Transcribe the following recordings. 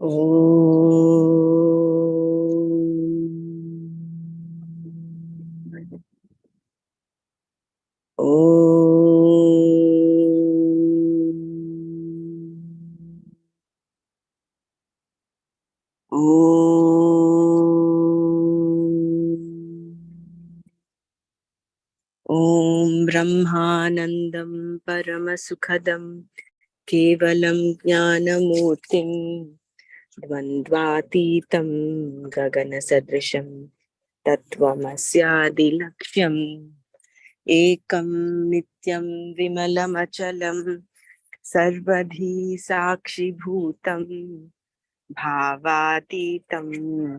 ॐ ब्रह्मानन्दं परमसुखदं केवलं ज्ञानमूर्तिं द्वन्द्वातीतं गगनसदृशं तत्त्वमस्यादिलक्ष्यम् एकं नित्यं विमलमचलं सर्वधी साक्षिभूतं भावातीतं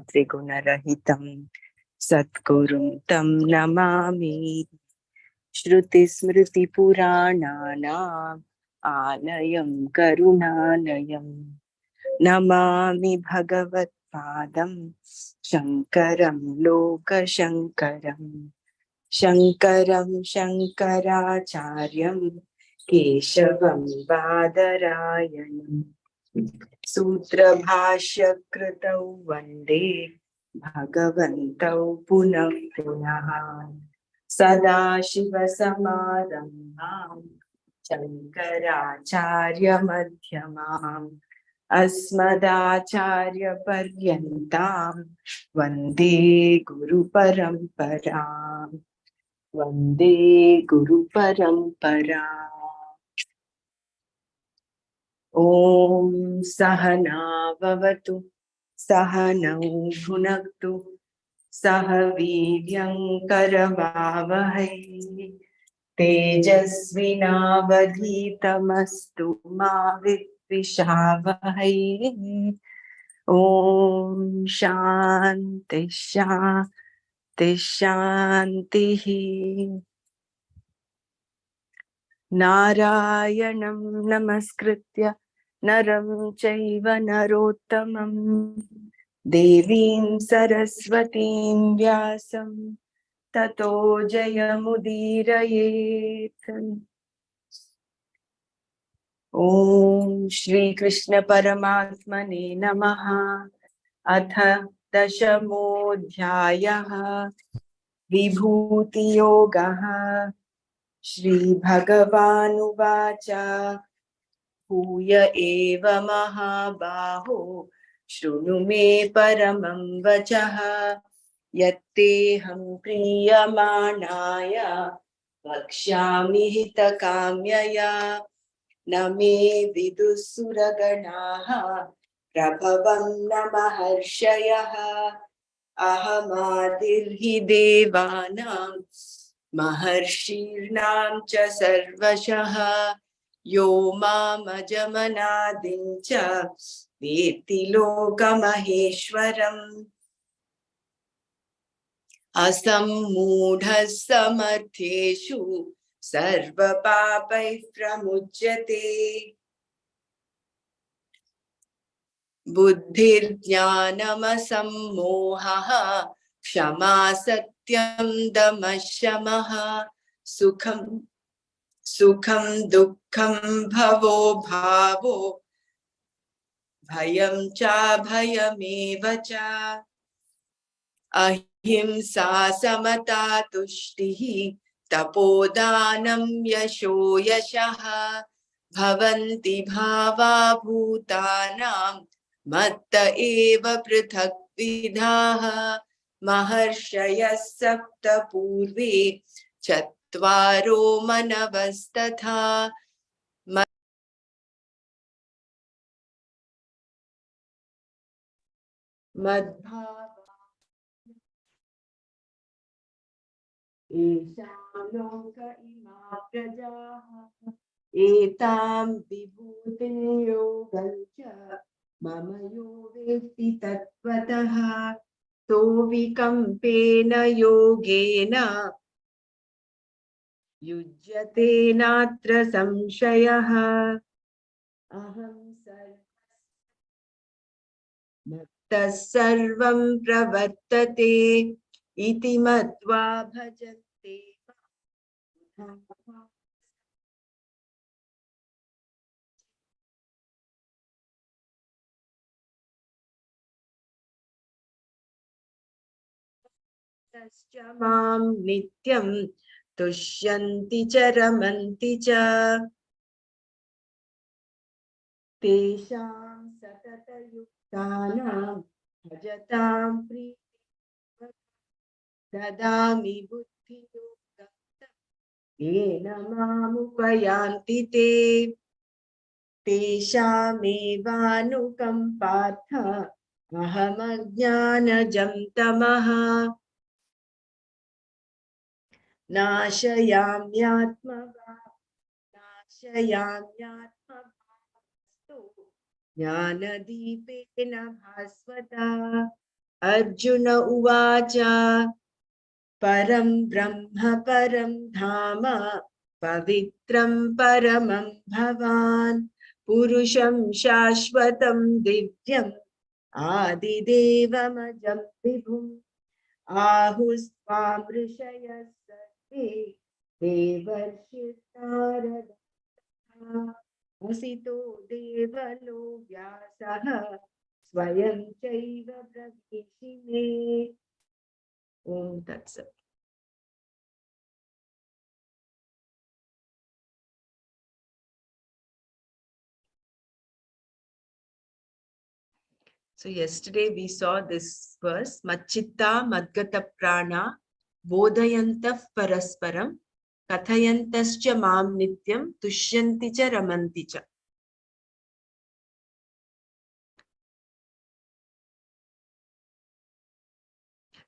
त्रिगुणरहितं सद्गुरुं तं नमामि। श्रुतिस्मृतिपुराणानाम् आलयं करुणालयं नमामि भगवत्पादं शङ्करं लोकशङ्करं शङ्करं शङ्कराचार्यं केशवं बादरायणं सूत्रभाष्यकृतौ वन्दे भगवन्तौ पुनः पुनः सदाशिवसमारम्भां शङ्कराचार्यमध्यमाम् अस्मदाचार्यपर्यन्तां वन्दे गुरुपरम्पराम् वन्दे गुरुपरम्पराम्। ॐ सहना भवतु सहनौ भुनक्तु सह वीर्यं करवावहै तेजस्विनावधीतमस्तु मा विद्विषावहै। ॐ शान्ति शान्ति शान्तिः। नारायणं नमस्कृत्य नरं चैव नरोत्तमं देवीं सरस्वतीं व्यासं ततो जयमुदीरयेत्। ॐ श्रीकृष्ण परमात्मने नमः। अथ दशमोऽध्यायः विभूतियोगः। श्रीभगवानुवाच भूय एव महाबाहो शृणु मे परमं वचः यत्तेऽहं प्रीयमाणाय वक्ष्यामि हितकाम्यया न मे विदुः सुरगणाः प्रभवं न महर्षयः अहमादिर्हि देवानां महर्षीणां च सर्वशः यो मामजमनादिं च वेत्ति लोकमहेश्वरम् असम्मूढः समर्थ्येषु सर्वपापैः प्रमुच्यते बुद्धिर्ज्ञानमसम्मोहः क्षमा सत्यं दमः शमः सुखं दुःखं भवो भावो भयं चाभयमेव च अहिंसा समता तुष्टिः तपोदानं यशो यशः भवन्ति भावा भूतानां मत्त एव पृथक् विधाः महर्षयः सप्त पूर्वे चत्वारो मनवस्तथा मद्भावा येषां लोक इमा प्रजाः एतां विभूतिं योगं च मम यो वेत्ति तत्त्वतः तो विकम्पेन योगेन युज्यते नात्र संशयः अहं मत्तः सर्वं प्रवर्तते इति मत्वा भजन्ते tascha mam nityam tushyanti cha ramanti cha tesham satata yuktanam bhajatam priti dadami buddhi yogam yena mamupayanti te तेषामेवानुकं Partha अहमज्ञानजं तमः नाशयाम्यात्मभावस्तु ज्ञानदीपेन भास्वता अर्जुन उवाच परं ब्रह्म परं धाम पवित्रं परमं भवान् पुरुषं शाश्वतं दिव्यम् आदिदेवमजं विभुम् आहुस्त्वां ऋषयः सर्वे देवर्षिर्नारदः असितो देवलो व्यासः स्वयं चैव ब्रवीषिमे ॐ तत्सत्. So yesterday we saw this verse, Machitta Madgata Prana Bodhayantah Parasparam Kathayantascha Mam Nityam Tushyanti cha Ramanti cha.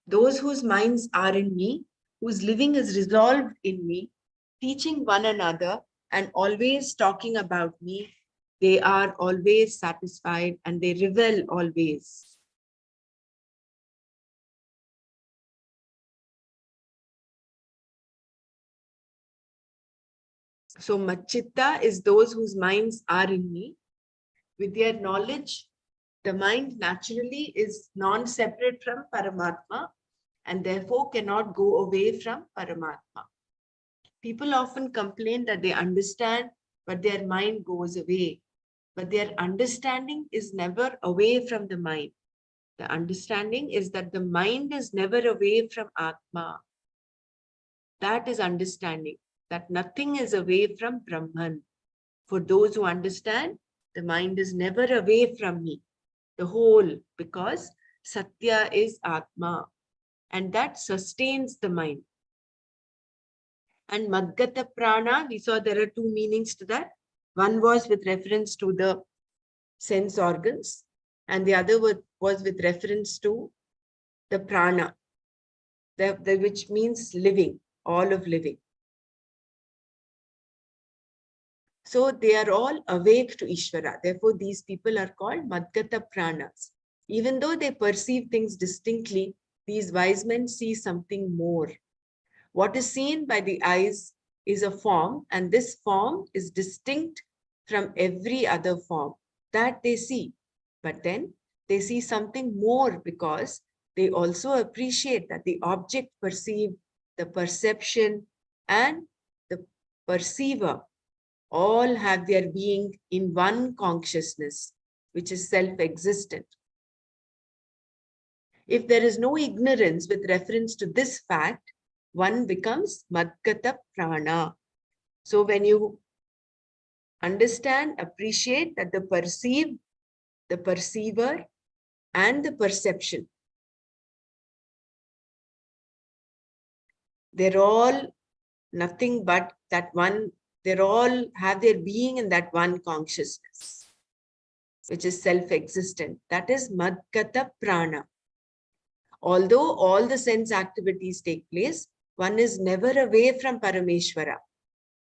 Those whose minds are in me, whose living is resolved in me, teaching one another and always talking about me, they are always satisfied and they revel always. So Machitta is those whose minds are in me. With their knowledge, the mind naturally is non-separate from Paramatma and therefore cannot go away from Paramatma. People often complain that they understand, but their mind goes away. But their understanding is never away from the mind. The understanding is that the mind is never away from Atma. That is understanding, that nothing is away from Brahman. For those who understand, the mind is never away from me, the whole, because Satya is Atma, and that sustains the mind. And Madgata Prana, we saw there are two meanings to that. One was with reference to the sense organs, and the other was with reference to the prana, which means living, all of living. So they are all awake to Ishvara. Therefore, these people are called Madgata Pranas. Even though they perceive things distinctly, these wise men see something more. What is seen by the eyes is a form, and this form is distinct from every other form that they see. But then they see something more because they also appreciate that the object perceived, the perception, and the perceiver all have their being in one consciousness, which is self-existent. If there is no ignorance with reference to this fact, one becomes Madgata Prana. So when you understand, appreciate that the perceived, the perceiver, and the perception, they're all nothing but that one, they all have their being in that one consciousness, which is self-existent. That is Madgata Prana. Although all the sense activities take place, one is never away from Parameshwara.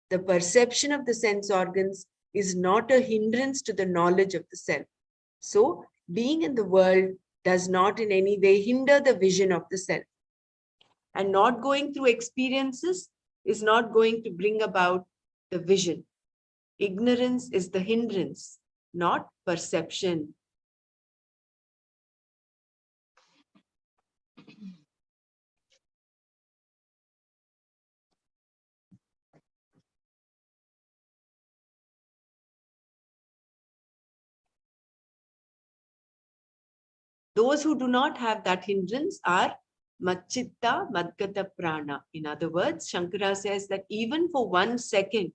The perception of the sense organs is not a hindrance to the knowledge of the self. So, being in the world does not in any way hinder the vision of the self. And not going through experiences is not going to bring about the vision. Ignorance is the hindrance, not perception. Those who do not have that hindrance are Machitta Madgata Prana. In other words, Shankara says that even for 1 second,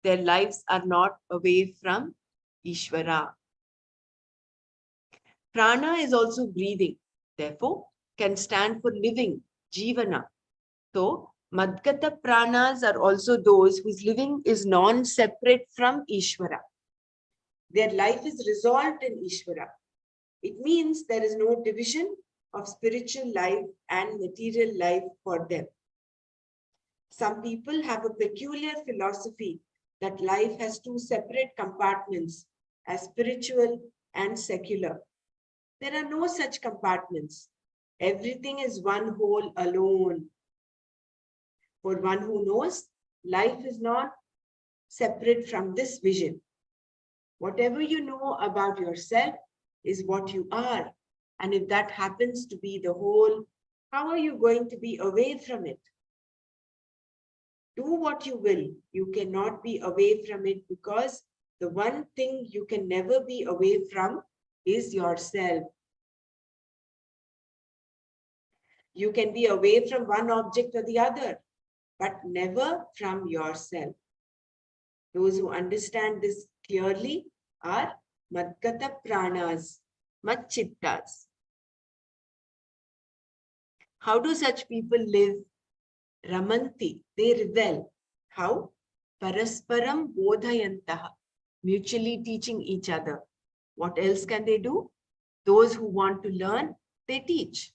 their lives are not away from Ishvara. Prana is also breathing, therefore, can stand for living, Jivana. So, Madgata Pranas are also those whose living is non-separate from Ishvara. Their life is resolved in Ishvara. It means there is no division of spiritual life and material life for them. Some people have a peculiar philosophy that life has 2 separate compartments, as spiritual and secular. There are no such compartments. Everything is one whole alone. For one who knows, life is not separate from this vision. Whatever you know about yourself is what you are. And if that happens to be the whole, how are you going to be away from it? Do what you will, you cannot be away from it, because the one thing you can never be away from is yourself. You can be away from one object or the other, but never from yourself. Those who understand this clearly are Madgata Pranas, Madchittas. How do such people live? Ramanti, they rebel. How? Parasparam bodhayantaha, mutually teaching each other. What else can they do? Those who want to learn, they teach.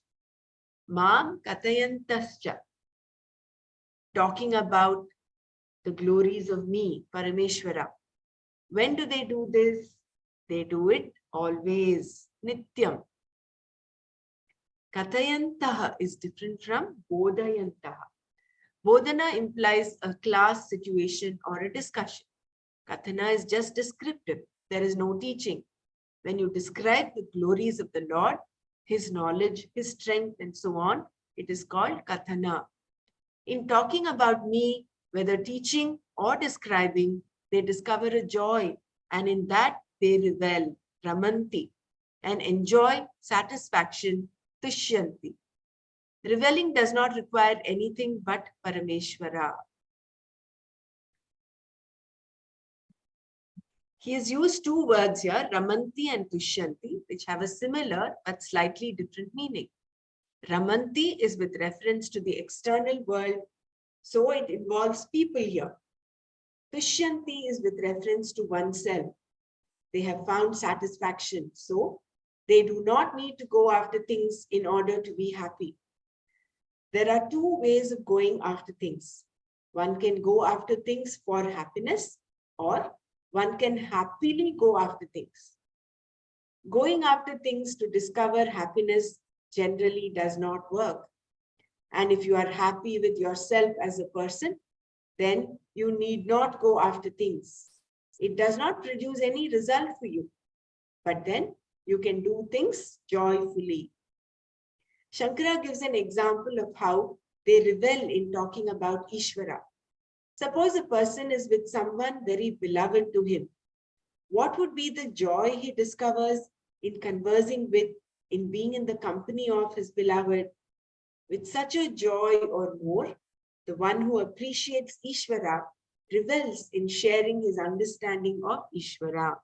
Mam katayantascha, talking about the glories of me, Parameshwara. When do they do this? They do it always, nityam. Katayantaha is different from bodhayantaha. Bodhana implies a class situation or a discussion. Kathana is just descriptive. There is no teaching. When you describe the glories of the Lord, his knowledge, his strength, and so on, it is called Kathana. In talking about me, whether teaching or describing, they discover a joy, and in that they revel, Ramanti, and enjoy satisfaction, Tushyanti. Reveling does not require anything but Parameshwara. He has used 2 words here, Ramanti and Tushyanti, which have a similar but slightly different meaning. Ramanti is with reference to the external world, so it involves people here. Tushyanti is with reference to oneself. They have found satisfaction, so they do not need to go after things in order to be happy. There are 2 ways of going after things. One can go after things for happiness, or one can happily go after things. Going after things to discover happiness generally does not work. And if you are happy with yourself as a person, then you need not go after things. It does not produce any result for you. But then you can do things joyfully. Shankara gives an example of how they revel in talking about Ishvara. Suppose a person is with someone very beloved to him. What would be the joy he discovers in conversing with, in being in the company of his beloved? With such a joy or more, the one who appreciates Ishvara revels in sharing his understanding of Ishvara.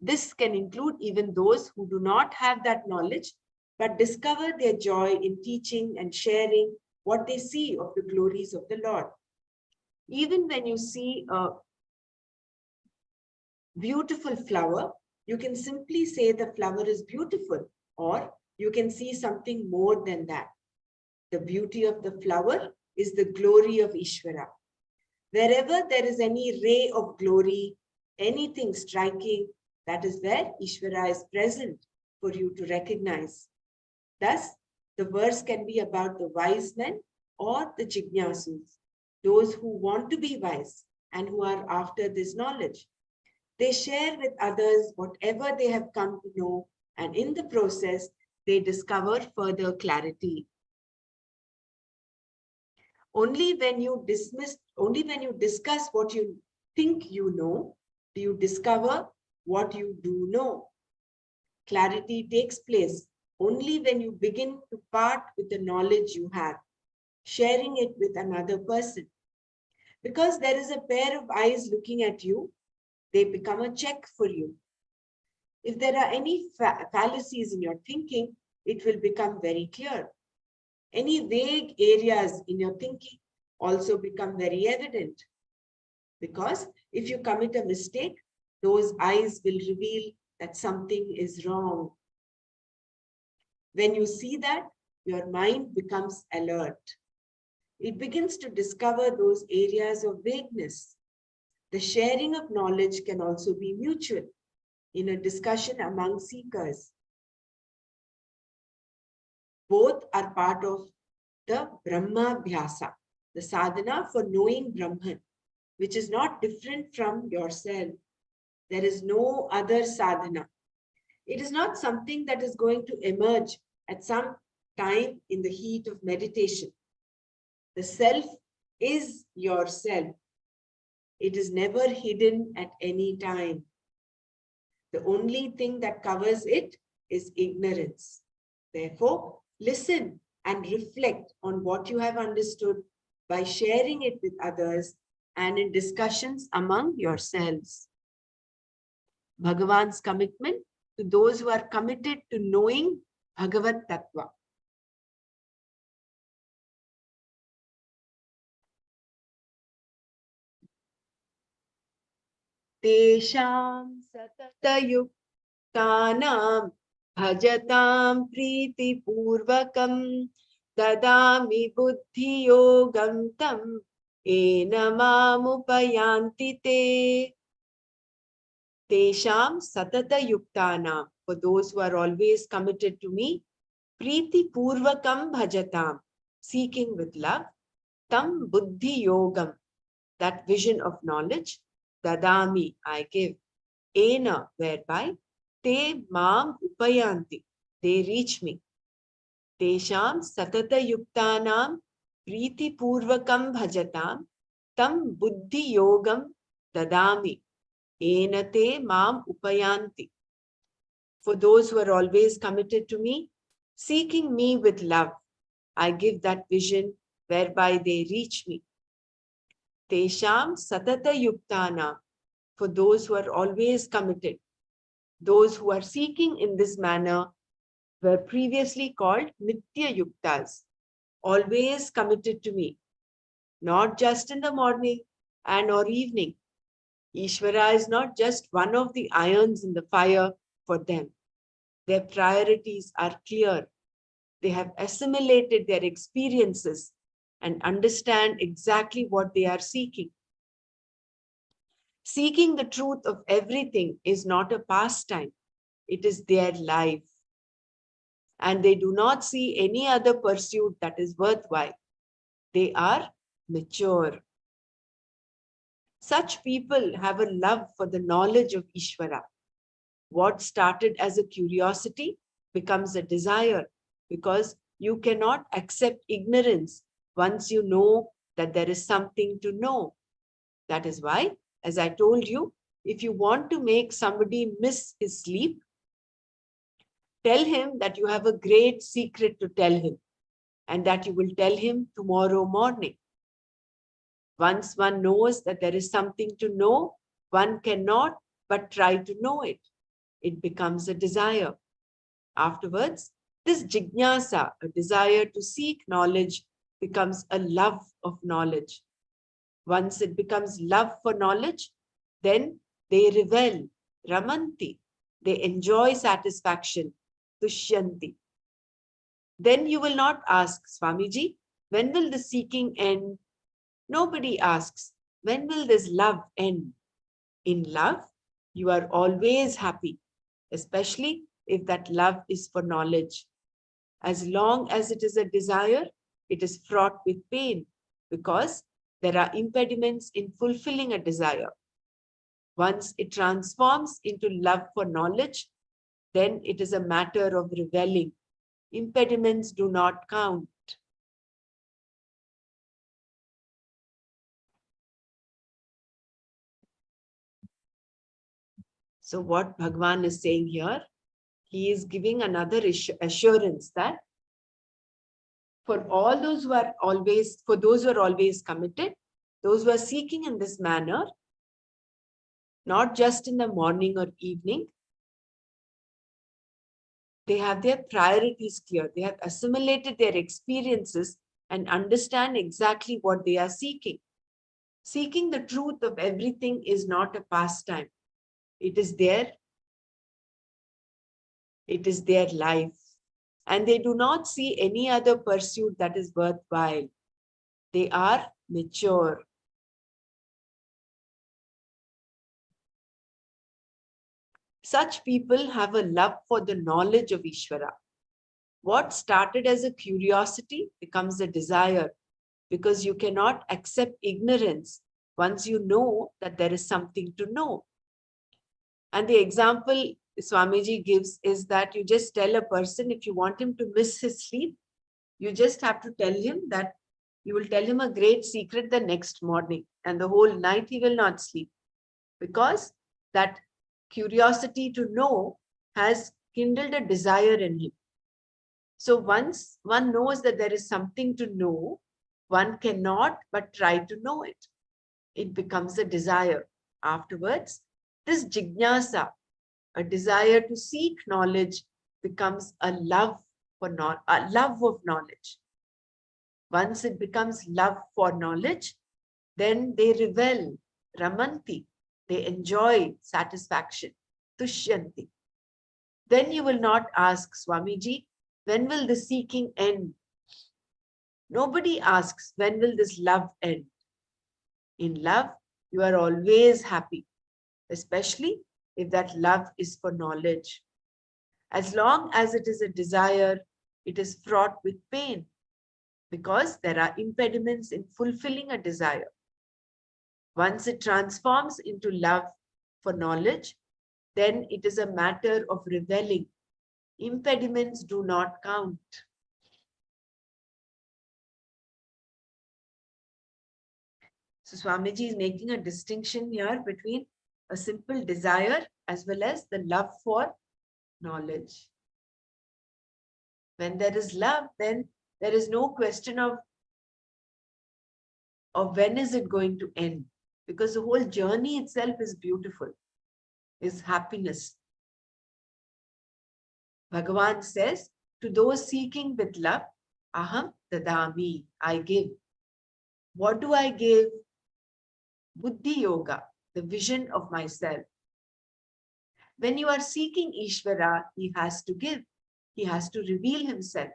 This can include even those who do not have that knowledge, but discover their joy in teaching and sharing what they see of the glories of the Lord. Even when you see a beautiful flower, you can simply say the flower is beautiful, or you can see something more than that. The beauty of the flower is the glory of Ishvara. Wherever there is any ray of glory, anything striking, that is where Ishvara is present for you to recognize. Thus, the verse can be about the wise men or the jignasus, those who want to be wise and who are after this knowledge. They share with others whatever they have come to know, and in the process, they discover further clarity. Only when you discuss what you think you know, do you discover what you do know. Clarity takes place Only when you begin to part with the knowledge you have, sharing it with another person. Because there is a pair of eyes looking at you, they become a check for you. If there are any fallacies in your thinking, it will become very clear. Any vague areas in your thinking also become very evident. Because if you commit a mistake, those eyes will reveal that something is wrong. When you see that, your mind becomes alert. It begins to discover those areas of vagueness. The sharing of knowledge can also be mutual in a discussion among seekers. Both are part of the Brahma Bhyasa, the sadhana for knowing Brahman, which is not different from yourself. There is no other sadhana. It is not something that is going to emerge at some time in the heat of meditation. The self is yourself. It is never hidden at any time. The only thing that covers it is ignorance. Therefore, listen and reflect on what you have understood by sharing it with others and in discussions among yourselves. Bhagavan's commitment to those who are committed to knowing Bhagavad Tattva. Tesham satatayuktanam bhajatam priti purvakam dadami buddhi yogam tam enamamupayanti te. Tesham satata yuktanam, for those who are always committed to me, priti purvakam bhajatam, seeking with love, tam buddhi yogam, that vision of knowledge, dadami, I give, ena, whereby, te mam upayanti, they reach me. Tesham satata yuktanam priti purvakam bhajatam, tam buddhi yogam dadami, enate mam upayanti. For those who are always committed to me, seeking me with love, I give that vision whereby they reach me. Tesham satata yuktana, for those who are always committed, those who are seeking in this manner were previously called nitya yuktas, always committed to me, not just in the morning and or evening. Ishvara is not just one of the irons in the fire for them. Their priorities are clear. They have assimilated their experiences and understand exactly what they are seeking. Seeking the truth of everything is not a pastime. It is their life. And they do not see any other pursuit that is worthwhile. They are mature. Such people have a love for the knowledge of Ishvara. What started as a curiosity becomes a desire, because you cannot accept ignorance once you know that there is something to know. That is why, as I told you, if you want to make somebody miss his sleep, tell him that you have a great secret to tell him and that you will tell him tomorrow morning. Once one knows that there is something to know, one cannot but try to know it. It becomes a desire. Afterwards, this jijnasa, a desire to seek knowledge, becomes a love of knowledge. Once it becomes love for knowledge, then they revel, ramanti, they enjoy satisfaction, tushyanti. Then you will not ask, Swamiji, when will the seeking end? Nobody asks, when will this love end? In love, you are always happy, especially if that love is for knowledge. As long as it is a desire, it is fraught with pain because there are impediments in fulfilling a desire. Once it transforms into love for knowledge, then it is a matter of reveling. Impediments do not count. So what Bhagavan is saying here, he is giving another assurance that for all those who are always, for those who are always committed, those who are seeking in this manner, not just in the morning or evening, they have their priorities clear. They have assimilated their experiences and understand exactly what they are seeking. Seeking the truth of everything is not a pastime. It is their life. And they do not see any other pursuit that is worthwhile. They are mature. Such people have a love for the knowledge of Ishvara. What started as a curiosity becomes a desire, because you cannot accept ignorance once you know that there is something to know. And the example Swamiji gives is that you just tell a person, if you want him to miss his sleep, you just have to tell him that you will tell him a great secret the next morning, and the whole night he will not sleep, because that curiosity to know has kindled a desire in him. So once one knows that there is something to know, one cannot but try to know it. It becomes a desire. Afterwards, this jnana, a desire to seek knowledge, becomes a love of knowledge. Once it becomes love for knowledge, then they revel, ramanti, they enjoy satisfaction, tushyanti. Then you will not ask, Swamiji, when will the seeking end? Nobody asks, when will this love end? In love, you are always happy, especially if that love is for knowledge. As long as it is a desire, it is fraught with pain, because there are impediments in fulfilling a desire. Once it transforms into love for knowledge, then it is a matter of reveling. Impediments do not count. So Swamiji is making a distinction here between a simple desire as well as the love for knowledge. When there is love, then there is no question of when is it going to end, because the whole journey itself is beautiful, is happiness. Bhagavan says, to those seeking with love, aham dadami, I give. What do I give? Buddhi yoga, the vision of myself. When you are seeking Ishvara, he has to give. He has to reveal himself.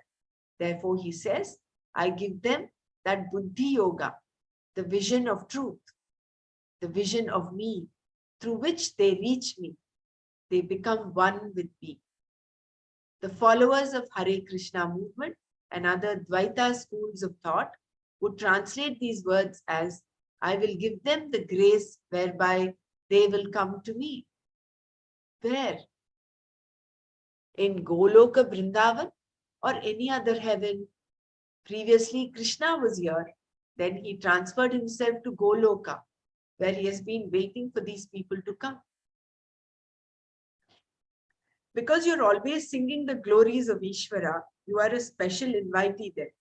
Therefore, he says, I give them that Buddhi Yoga, the vision of truth, the vision of me, through which they reach me. They become one with me. The followers of Hare Krishna movement and other Dvaita schools of thought would translate these words as, I will give them the grace whereby they will come to me. Where? In Goloka Vrindavan or any other heaven? Previously, Krishna was here. Then he transferred himself to Goloka, where he has been waiting for these people to come. Because you're always singing the glories of Ishvara, you are a special invitee there.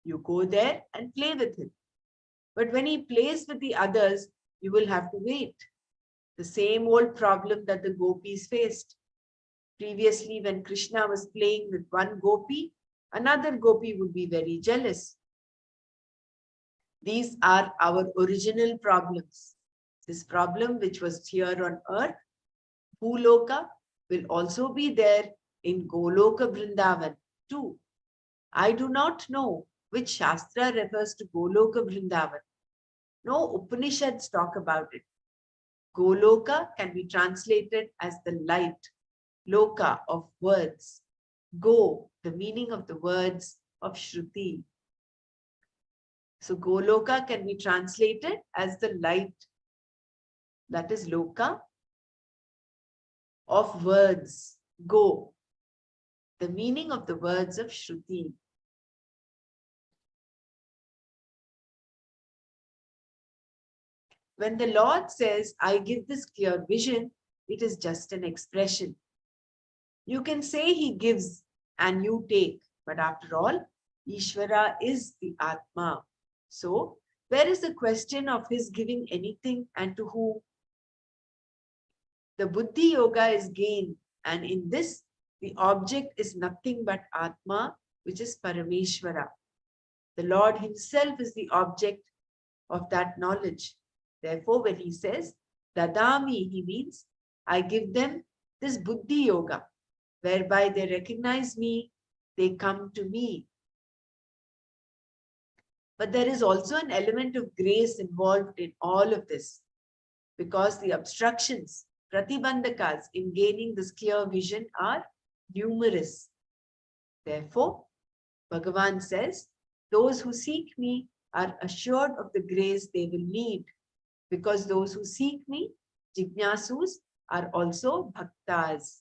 You go there and play with him. But when he plays with the others, you will have to wait. The same old problem that the gopis faced. Previously, when Krishna was playing with one gopi, another gopi would be very jealous. These are our original problems. This problem which was here on earth, Bhuloka, will also be there in Goloka Vrindavan too. I do not know which Shastra refers to Goloka Vrindavan. No Upanishads talk about it. Goloka can be translated as the light, Loka of words. Go, the meaning of the words of Shruti. So Goloka can be translated as the light, that is Loka, of words. Go, the meaning of the words of Shruti. When the Lord says, I give this clear vision, it is just an expression. You can say he gives and you take, but after all, Ishvara is the Atma. So, where is the question of his giving anything and to whom? The Buddhi Yoga is gained, and in this, the object is nothing but Atma, which is Parameshvara. The Lord himself is the object of that knowledge. Therefore, when he says Dadami, he means I give them this Buddhi Yoga, whereby they recognize me, they come to me. But there is also an element of grace involved in all of this, because the obstructions, pratibandhakas, in gaining this clear vision are numerous. Therefore, Bhagavan says, those who seek me are assured of the grace they will need, because those who seek me, jignasus, are also bhaktas.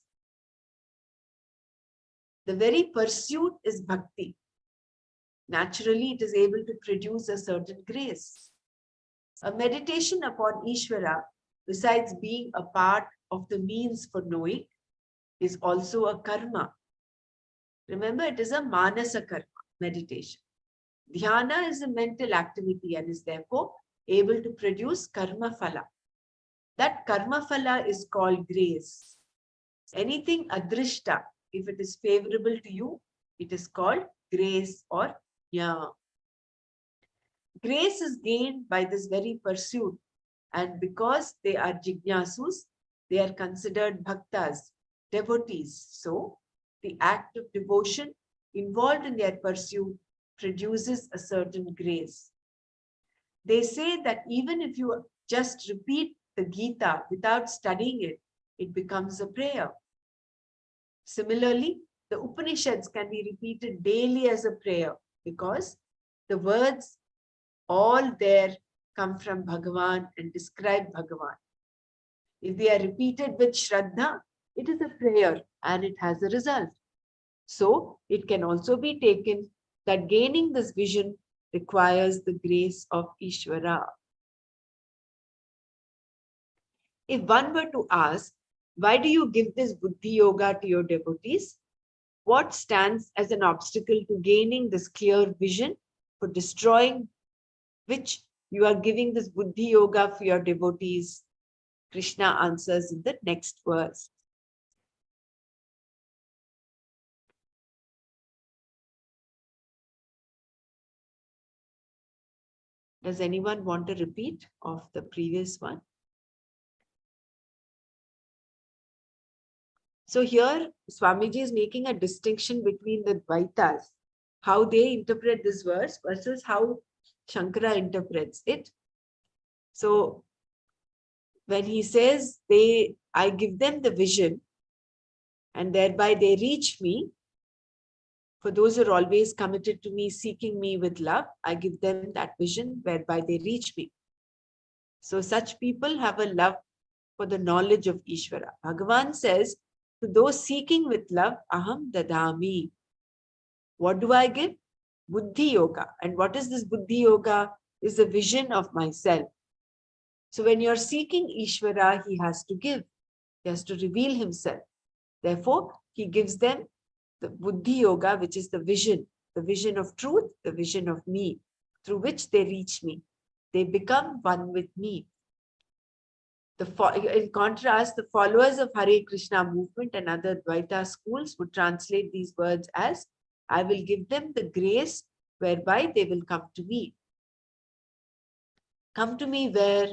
The very pursuit is bhakti. Naturally, it is able to produce a certain grace. A meditation upon Ishvara, besides being a part of the means for knowing, is also a karma. Remember, it is a manasa karma, meditation. Dhyana is a mental activity and is therefore able to produce karma phala. That karma phala is called grace. Anything adrishta, if it is favorable to you, it is called grace or jnana. Grace is gained by this very pursuit, and because they are jignasus, they are considered bhaktas, devotees. So, the act of devotion involved in their pursuit produces a certain grace. They say that even if you just repeat the Gita without studying it, it becomes a prayer. Similarly, the Upanishads can be repeated daily as a prayer because the words all there come from Bhagavan and describe Bhagavan. If they are repeated with Shraddha, it is a prayer and it has a result. So, it can also be taken that gaining this vision requires the grace of Ishvara. If one were to ask, why do you give this Buddhi Yoga to your devotees? What stands as an obstacle to gaining this clear vision, for destroying which you are giving this Buddhi Yoga for your devotees? Krishna answers in the next verse. Does anyone want a repeat of the previous one? So here, Swamiji is making a distinction between the Dvaitas, how they interpret this verse versus how Shankara interprets it. So when he says, I give them the vision and thereby they reach me, for those who are always committed to me, seeking me with love, I give them that vision whereby they reach me. So such people have a love for the knowledge of Ishvara. Bhagavan says, to those seeking with love, aham dadami. What do I give? Buddhi Yoga. And what is this Buddhi Yoga? Is the vision of myself. So when you're seeking Ishvara, he has to give. He has to reveal himself. Therefore, he gives them the Buddhi Yoga, which is the vision of truth, the vision of me, through which they reach me. They become one with me. In contrast, the followers of Hare Krishna movement and other Dvaita schools would translate these words as, I will give them the grace whereby they will come to me. Come to me where?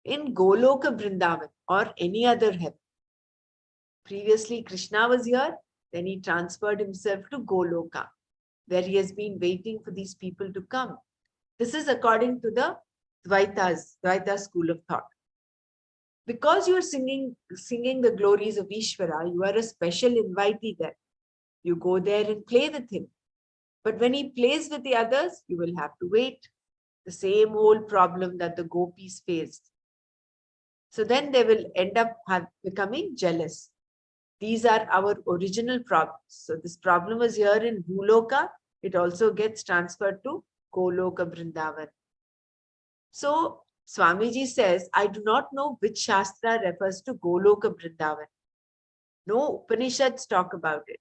In Goloka Vrindavan or any other heaven. Previously, Krishna was here, then he transferred himself to Goloka, where he has been waiting for these people to come. This is according to the Dvaita school of thought. Because you are singing the glories of Ishvara, you are a special invitee there. You go there and play with him. But when he plays with the others, you will have to wait. The same old problem that the gopis faced. So then they will end up becoming jealous. These are our original problems. So this problem was here in Bhuloka. It also gets transferred to Goloka Vrindavan. So Swamiji says, I do not know which Shastra refers to Goloka Vrindavan. No Upanishads talk about it.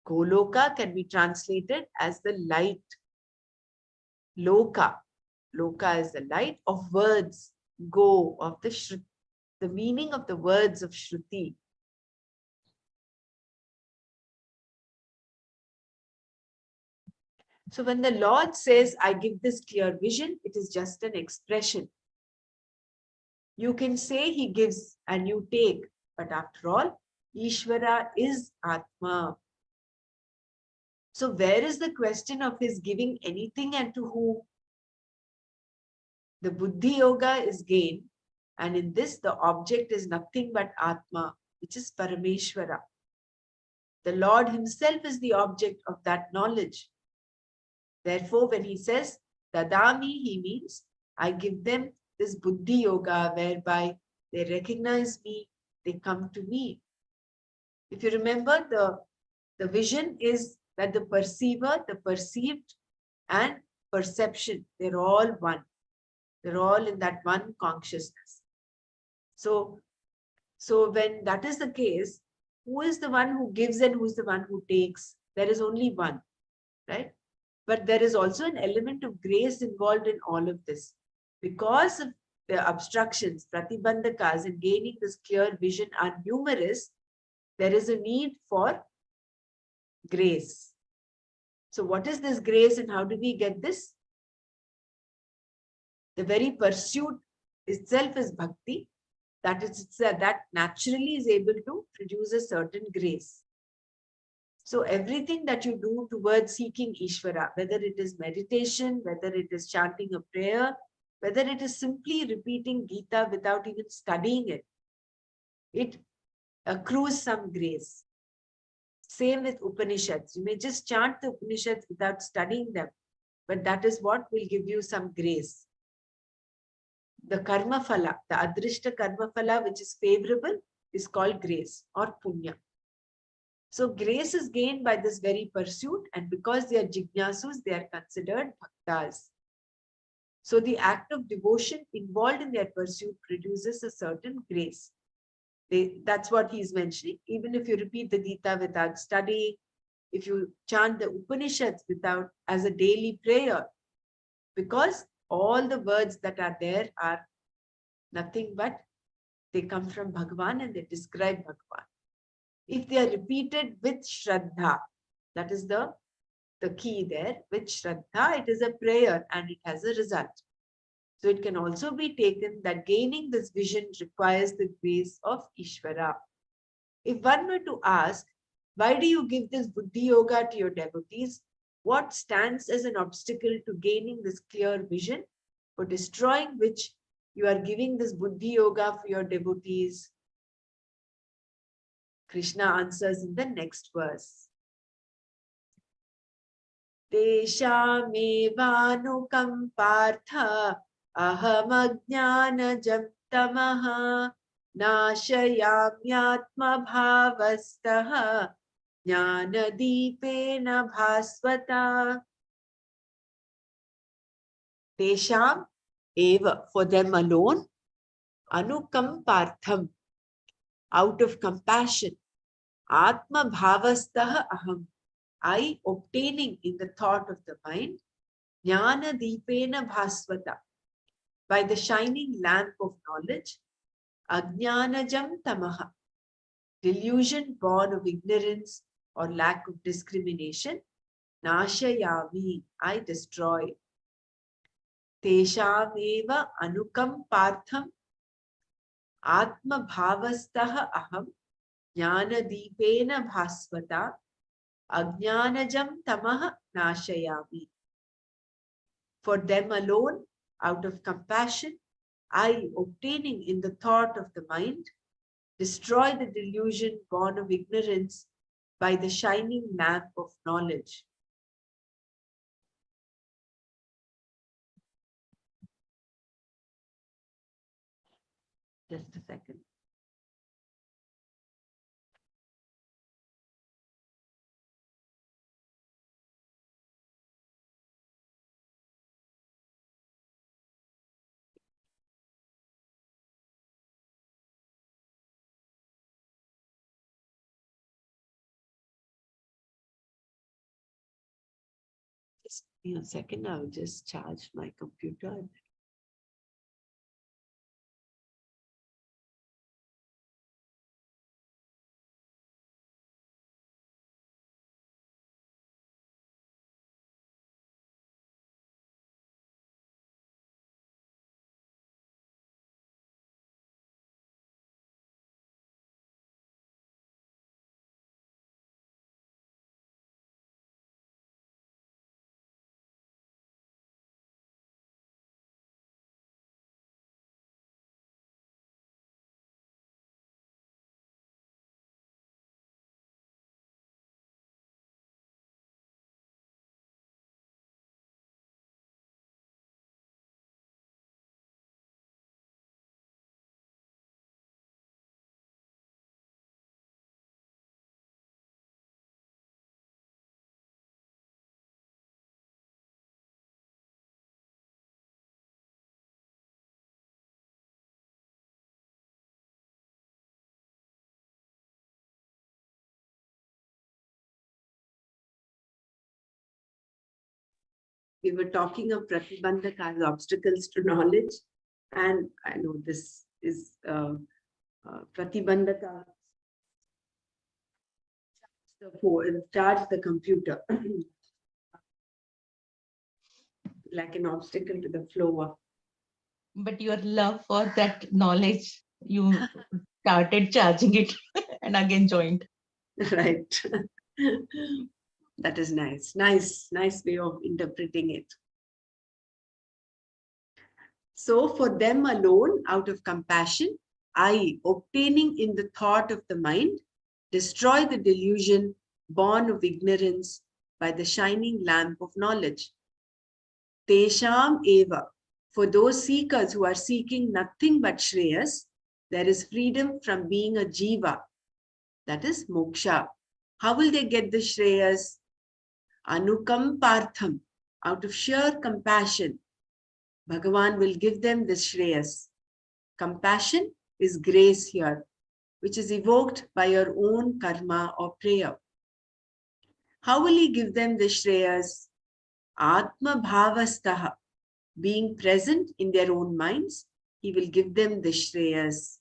Goloka can be translated as the light. Loka. Loka is the light of words. Go of the meaning of the words of Shruti. So when the Lord says, I give this clear vision, it is just an expression. You can say he gives and you take, but after all, Ishvara is Atma. So where is the question of his giving anything and to whom? The Buddhi Yoga is gain, and in this the object is nothing but Atma, which is Parameshwara. The Lord himself is the object of that knowledge. Therefore, when he says Dadami, he means I give them this Buddhi Yoga whereby they recognize me, they come to me. If you remember, the vision is that the perceiver, the perceived, and perception, they're all one. They're all in that one consciousness. So when that is the case, who is the one who gives and who is the one who takes? There is only one, right? But there is also an element of grace involved in all of this. Because of the obstructions, pratibandhakas, in gaining this clear vision are numerous, there is a need for grace. So what is this grace and how do we get this? The very pursuit itself is bhakti, that naturally is able to produce a certain grace. So everything that you do towards seeking Ishvara, whether it is meditation, whether it is chanting a prayer, whether it is simply repeating Gita without even studying it, it accrues some grace. Same with Upanishads. You may just chant the Upanishads without studying them, but that is what will give you some grace. The karma phala, the adrishta karma phala, which is favorable, is called grace or punya. So grace is gained by this very pursuit, and because they are jignasus, they are considered bhaktas. So the act of devotion involved in their pursuit produces a certain grace. That's what he's mentioning. Even if you repeat the Gita without studying, if you chant the Upanishads without as a daily prayer, because all the words that are there are nothing but they come from Bhagavan and they describe Bhagavan. If they are repeated with Shraddha, that is the key there. With Shraddha, it is a prayer and it has a result. So it can also be taken that gaining this vision requires the grace of Ishvara. If one were to ask, why do you give this Buddhi Yoga to your devotees? What stands as an obstacle to gaining this clear vision, for destroying which you are giving this Buddhi Yoga for your devotees? Krishna answers in the next verse. Teshamevanukampartha ahamajnanajam tamaha nashayamyatma bhavastaha jnanadipena bhasvata. Tesham eva, for them alone, anukampartham, out of compassion, atma bhavastaha aham, I obtaining in the thought of the mind, jnana deepena bhasvata, by the shining lamp of knowledge, ajnanajam tamaha, delusion born of ignorance or lack of discrimination, nashayami, I destroy. Teshameva anukampartham atma bhavastaha aham jnana deepena bhasvata ajnanajam tamaha nashayami. For them alone, out of compassion, I, obtaining in the thought of the mind, destroy the delusion born of ignorance by the shining lamp of knowledge. Just a second. Just give me a second, I'll just charge my computer. We were talking of pratibandhak as obstacles to knowledge, and I know this is pratibandhaka, charge the computer like an obstacle to the flow of. But your love for that knowledge, you started charging it and again joined. Right. That is nice. Nice way of interpreting it. So for them alone, out of compassion, I, obtaining in the thought of the mind, destroy the delusion born of ignorance by the shining lamp of knowledge. Tesham eva. For those seekers who are seeking nothing but Shreyas, there is freedom from being a jiva. That is moksha. How will they get the Shreyas? Anukampartham. Out of sheer compassion, Bhagavan will give them this Shreyas. Compassion is grace here, which is evoked by your own karma or prayer. How will he give them the Shreyas? Atma bhavastaha. Being present in their own minds, he will give them the Shreyas.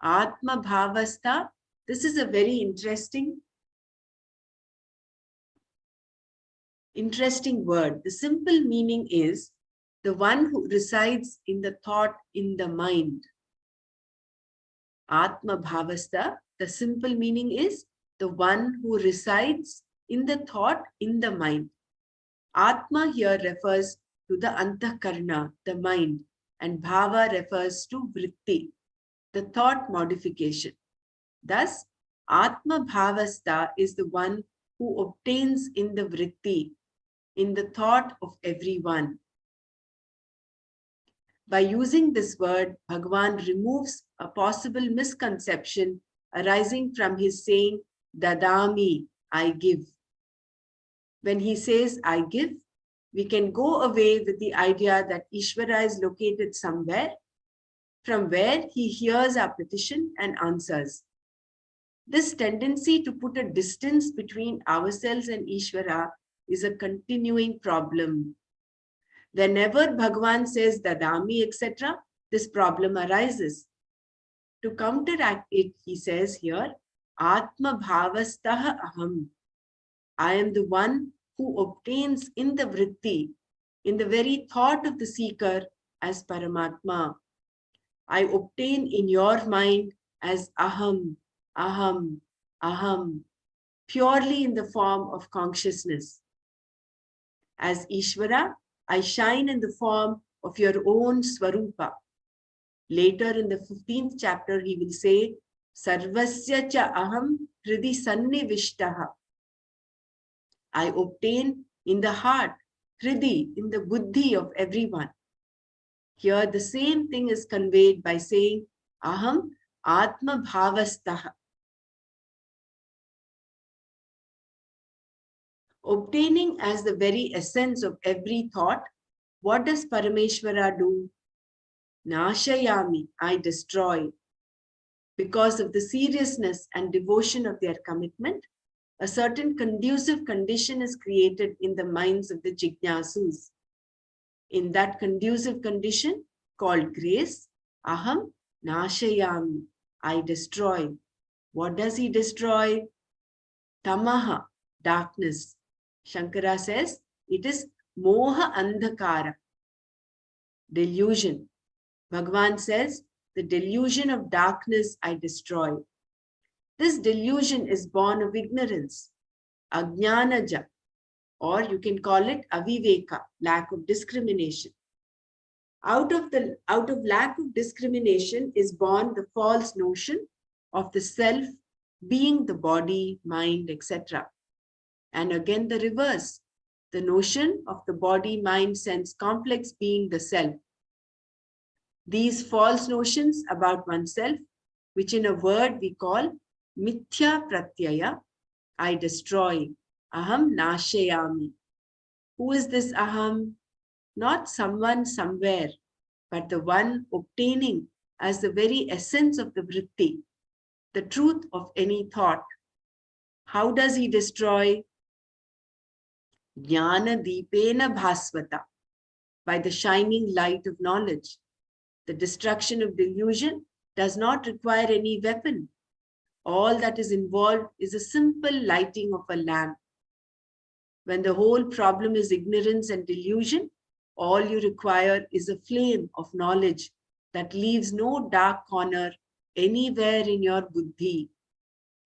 Atma bhavastha. This is a very interesting word. The simple meaning is the one who resides in the thought, in the mind. Atma bhavastha, the simple meaning is the one who resides in the thought, in the mind. Atma here refers to the antakarna, the mind, and bhava refers to vritti, the thought modification. Thus, Atma bhavastha is the one who obtains in the vritti, in the thought of everyone. By using this word, Bhagavan removes a possible misconception arising from his saying, Dadami, I give. When he says, I give, we can go away with the idea that Ishvara is located somewhere, from where he hears our petition and answers. This tendency to put a distance between ourselves and Ishvara is a continuing problem. Whenever Bhagavan says Dadami, etc., this problem arises. To counteract it, he says here, Atma bhavastaha aham. I am the one who obtains in the vritti, in the very thought of the seeker, as Paramatma. I obtain in your mind as aham, aham, aham, purely in the form of consciousness. As Ishvara, I shine in the form of your own Swarupa. Later in the 15th chapter, he will say, Sarvasya cha aham hridi sannivishtaha. I obtain in the heart, hridi, in the buddhi of everyone. Here the same thing is conveyed by saying, aham atma bhavastaha. Obtaining as the very essence of every thought, what does Parameshwara do? Nashayami, I destroy. Because of the seriousness and devotion of their commitment, a certain conducive condition is created in the minds of the jignasus. In that conducive condition called grace, aham nashayami, I destroy. What does he destroy? Tamaha, darkness. Shankara says it is moha andhakara, delusion. Bhagavan says the delusion of darkness I destroy. This delusion is born of ignorance, ajnanaja, or you can call it aviveka, lack of discrimination. Out of lack of discrimination is born the false notion of the self being the body, mind, etc. And again the reverse, the notion of the body, mind, sense complex being the self. These false notions about oneself, which in a word we call mithya pratyaya, I destroy, aham nashayami. Who is this aham? Not someone somewhere, but the one obtaining as the very essence of the vritti, the truth of any thought. How does he destroy? Jnana deepena bhasvata, by the shining light of knowledge. The destruction of delusion does not require any weapon. All that is involved is a simple lighting of a lamp. When the whole problem is ignorance and delusion, all you require is a flame of knowledge that leaves no dark corner anywhere in your buddhi.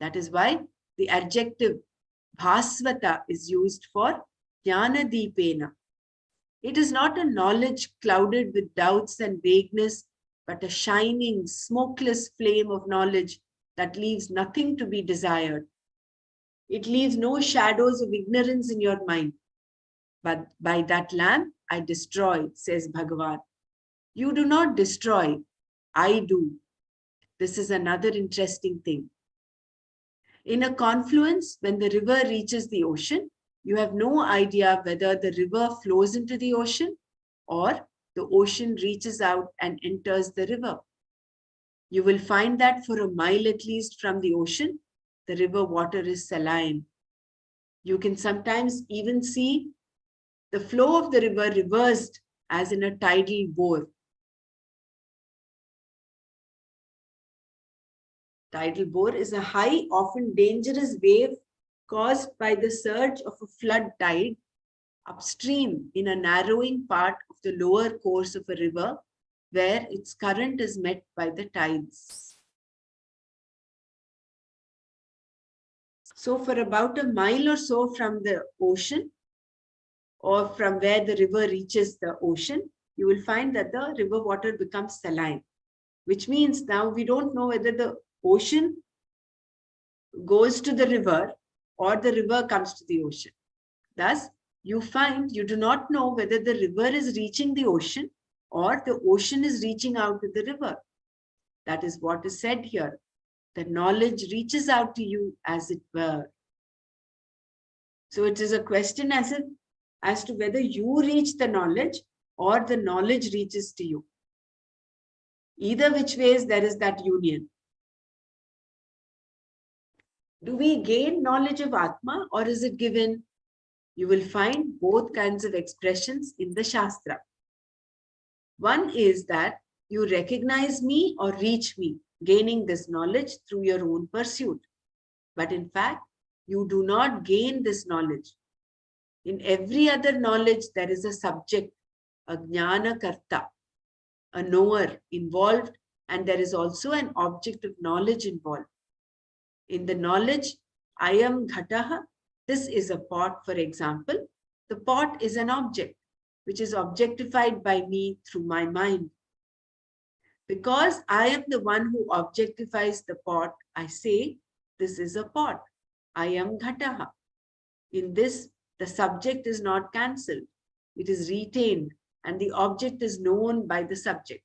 That is why the adjective bhasvata is used for jnana deepena. It is not a knowledge clouded with doubts and vagueness, but a shining, smokeless flame of knowledge that leaves nothing to be desired. It leaves no shadows of ignorance in your mind. But by that lamp, I destroy, says Bhagavan. You do not destroy, I do. This is another interesting thing. In a confluence, when the river reaches the ocean, you have no idea whether the river flows into the ocean or the ocean reaches out and enters the river. You will find that for a mile at least from the ocean, the river water is saline. You can sometimes even see the flow of the river reversed as in a tidal bore. Tidal bore is a high, often dangerous wave caused by the surge of a flood tide upstream in a narrowing part of the lower course of a river where its current is met by the tides. So for about a mile or so from the ocean, or from where the river reaches the ocean, you will find that the river water becomes saline, which means now we don't know whether the ocean goes to the river or the river comes to the ocean. Thus, you find you do not know whether the river is reaching the ocean or the ocean is reaching out to the river. That is what is said here. The knowledge reaches out to you as it were. So it is a question as to whether you reach the knowledge or the knowledge reaches to you. Either which ways, there is that union. Do we gain knowledge of Atma or is it given? You will find both kinds of expressions in the Shastra. One is that you recognize me or reach me, gaining this knowledge through your own pursuit. But in fact, you do not gain this knowledge. In every other knowledge, there is a subject, a jnana karta, a knower involved, and there is also an object of knowledge involved. In the knowledge, I am ghataha, this is a pot, for example. The pot is an object, which is objectified by me through my mind. Because I am the one who objectifies the pot, I say, this is a pot. I am ghataha. In this, the subject is not cancelled. It is retained and the object is known by the subject.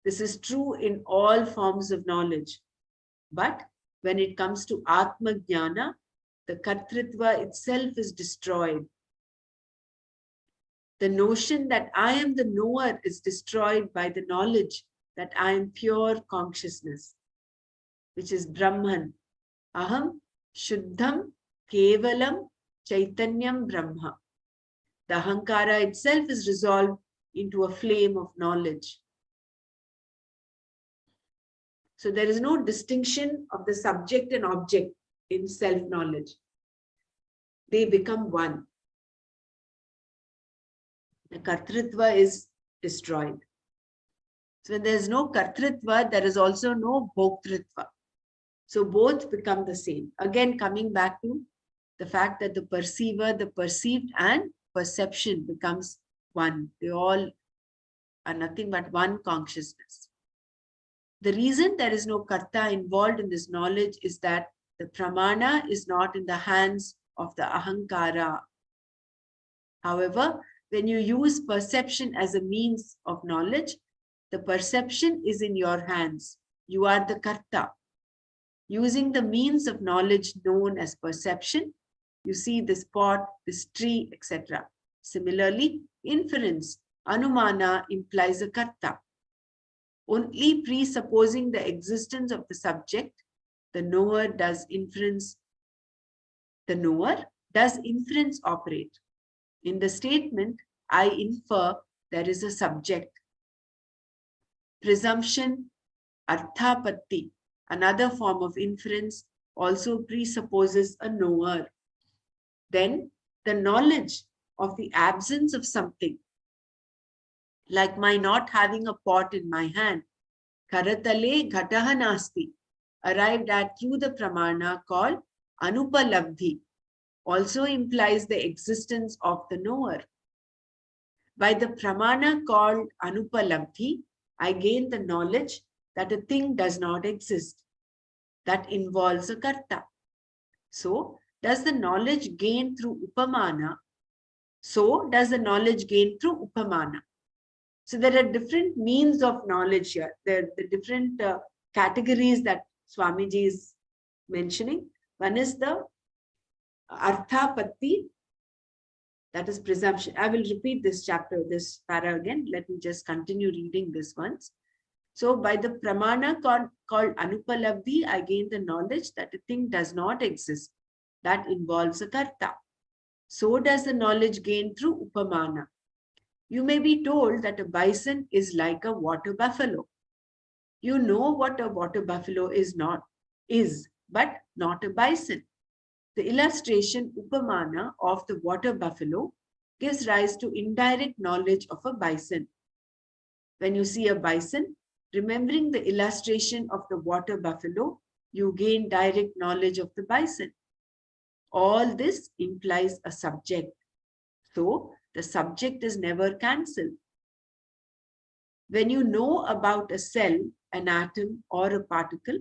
This is true in all forms of knowledge. But when it comes to Atma Jnana, the Kartritva itself is destroyed. The notion that I am the knower is destroyed by the knowledge that I am pure consciousness, which is Brahman. Aham Shuddham Kevalam Chaitanyam Brahma. The Ahankara itself is resolved into a flame of knowledge. So there is no distinction of the subject and object in self-knowledge. They become one. The Kartritva is destroyed. So when there is no Kartritva, there is also no Bhoktritva. So both become the same. Again, coming back to the fact that the perceiver, the perceived and perception becomes one. They all are nothing but one consciousness. The reason there is no karta involved in this knowledge is that the pramana is not in the hands of the ahankara. However, when you use perception as a means of knowledge, the perception is in your hands. You are the karta. Using the means of knowledge known as perception, you see this pot, this tree, etc. Similarly, inference, anumana, implies a karta. Only presupposing the existence of the subject, the knower does inference operate. In the statement, I infer, there is a subject. Presumption, arthapatti, another form of inference, also presupposes a knower. Then the knowledge of the absence of something, like my not having a pot in my hand, karatale ghataha nasti, arrived at through the pramana called anupalabdhi, also implies the existence of the knower. By the pramana called anupalabdhi, I gain the knowledge that a thing does not exist. That involves a karta. So, does the knowledge gain through upamana? So, does the knowledge gain through upamana? So, there are different means of knowledge here. There are the different categories that Swamiji is mentioning. One is the arthapatti, that is presumption. I will repeat this chapter, this para again. Let me just continue reading this once. So by the pramana called anupalabdhi, I gain the knowledge that a thing does not exist. That involves a karta. So does the knowledge gained through upamana. You may be told that a bison is like a water buffalo. You know what a water buffalo is, but not a bison. The illustration upamana of the water buffalo gives rise to indirect knowledge of a bison. When you see a bison, remembering the illustration of the water buffalo, you gain direct knowledge of the bison. All this implies a subject. So, the subject is never cancelled. When you know about a cell, an atom, or a particle,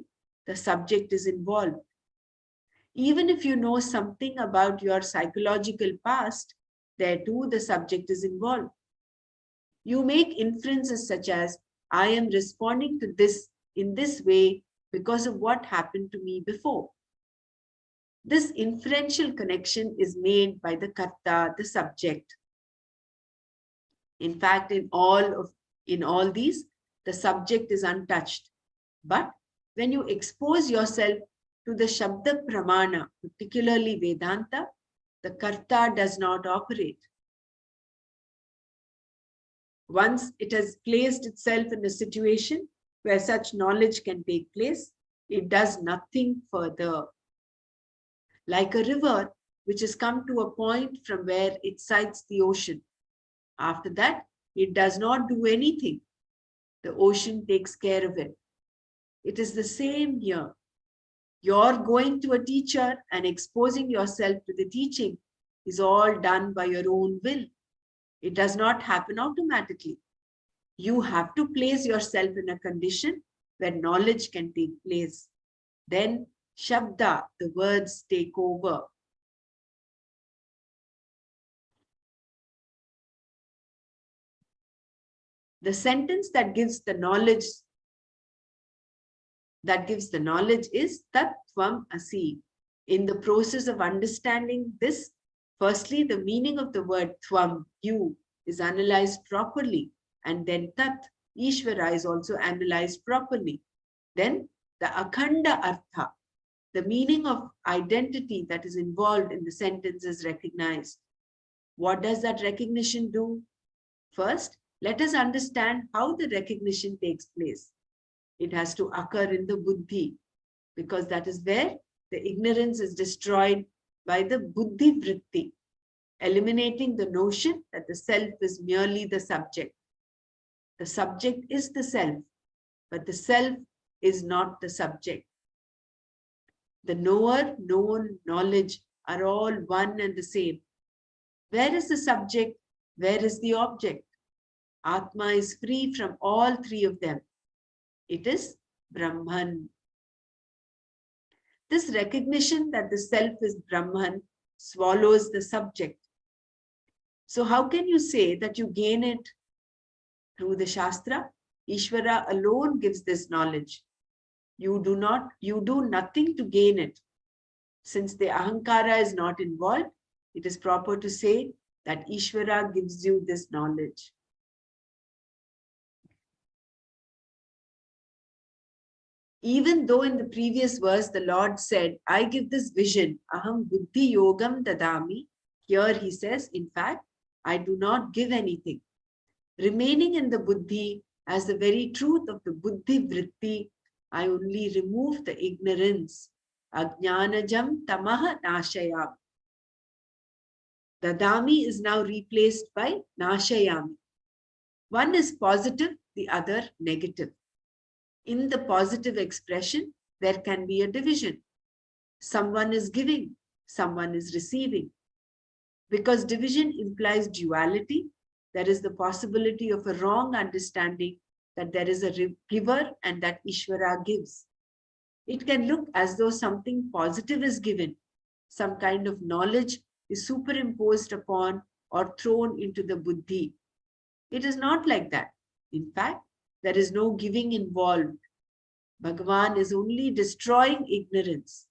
the subject is involved. Even if you know something about your psychological past, there too the subject is involved. You make inferences such as, I am responding to this in this way because of what happened to me before. This inferential connection is made by the karta, the subject. In fact, in all these, the subject is untouched. But when you expose yourself to the Shabda Pramana, particularly Vedanta, the karta does not operate. Once it has placed itself in a situation where such knowledge can take place, it does nothing further. Like a river which has come to a point from where it sights the ocean. After that, it does not do anything. The ocean takes care of it. It is the same here. You're going to a teacher and exposing yourself to the teaching is all done by your own will. It does not happen automatically. You have to place yourself in a condition where knowledge can take place. Then Shabda, the words, take over. The sentence that gives the knowledge is Tat Tvam Asi. In the process of understanding this, firstly, the meaning of the word Tvam, you, is analyzed properly, and then Tat, Ishvara, is also analyzed properly. Then the Akhanda Artha, The meaning of identity that is involved in the sentence is recognized. What does that recognition do? First, let us understand how the recognition takes place. It has to occur in the buddhi, because that is where the ignorance is destroyed by the buddhi vritti, eliminating the notion that the self is merely the subject. The subject is the self, but the self is not the subject. The knower, known, knowledge are all one and the same. Where is the subject? Where is the object? Atma is free from all three of them. It is Brahman. This recognition that the self is Brahman swallows the subject. So how can you say that you gain it? Through the Shastra, Ishvara alone gives this knowledge. You do nothing to gain it. Since the Ahankara is not involved, it is proper to say that Ishvara gives you this knowledge. Even though in the previous verse the Lord said, I give this vision, aham buddhi yogam dadami, here he says, in fact, I do not give anything. Remaining in the buddhi as the very truth of the buddhi vritti, I only remove the ignorance. Ajnanajam tamaha nashayam. Dadami is now replaced by nashayami. One is positive, the other negative. In the positive expression, there can be a division. Someone is giving, someone is receiving. Because division implies duality, there is the possibility of a wrong understanding that there is a giver and that Ishvara gives. It can look as though something positive is given, some kind of knowledge is superimposed upon or thrown into the buddhi. It is not like that. In fact, there is no giving involved. Bhagavan is only destroying ignorance.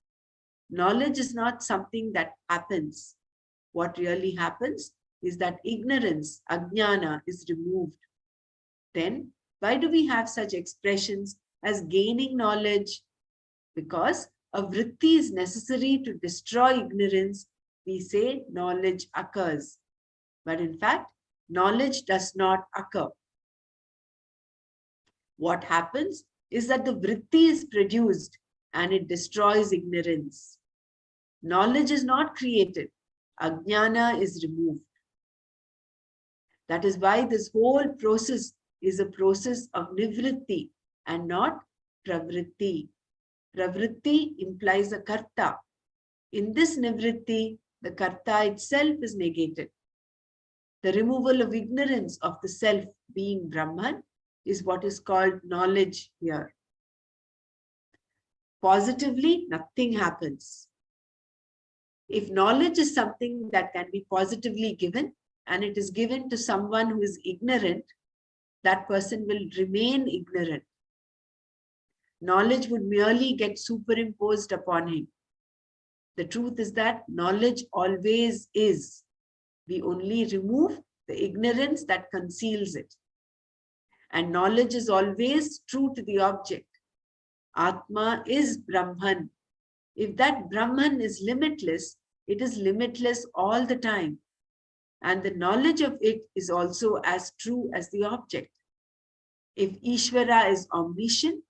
Knowledge is not something that happens. What really happens is that ignorance, ajnana, is removed. Then, why do we have such expressions as gaining knowledge? Because a vritti is necessary to destroy ignorance, we say knowledge occurs. But in fact, knowledge does not occur. What happens is that the vritti is produced and it destroys ignorance. Knowledge is not created. Ajnana is removed. That is why this whole process is a process of nivritti and not pravritti. Pravritti implies a karta. In this nivritti, the karta itself is negated. The removal of ignorance of the self being Brahman is what is called knowledge here. Positively, nothing happens. If knowledge is something that can be positively given and it is given to someone who is ignorant, that person will remain ignorant. Knowledge would merely get superimposed upon him. The truth is that knowledge always is. We only remove the ignorance that conceals it. And knowledge is always true to the object. Atma is Brahman. If that Brahman is limitless, it is limitless all the time. And the knowledge of it is also as true as the object. If Ishvara is omniscient,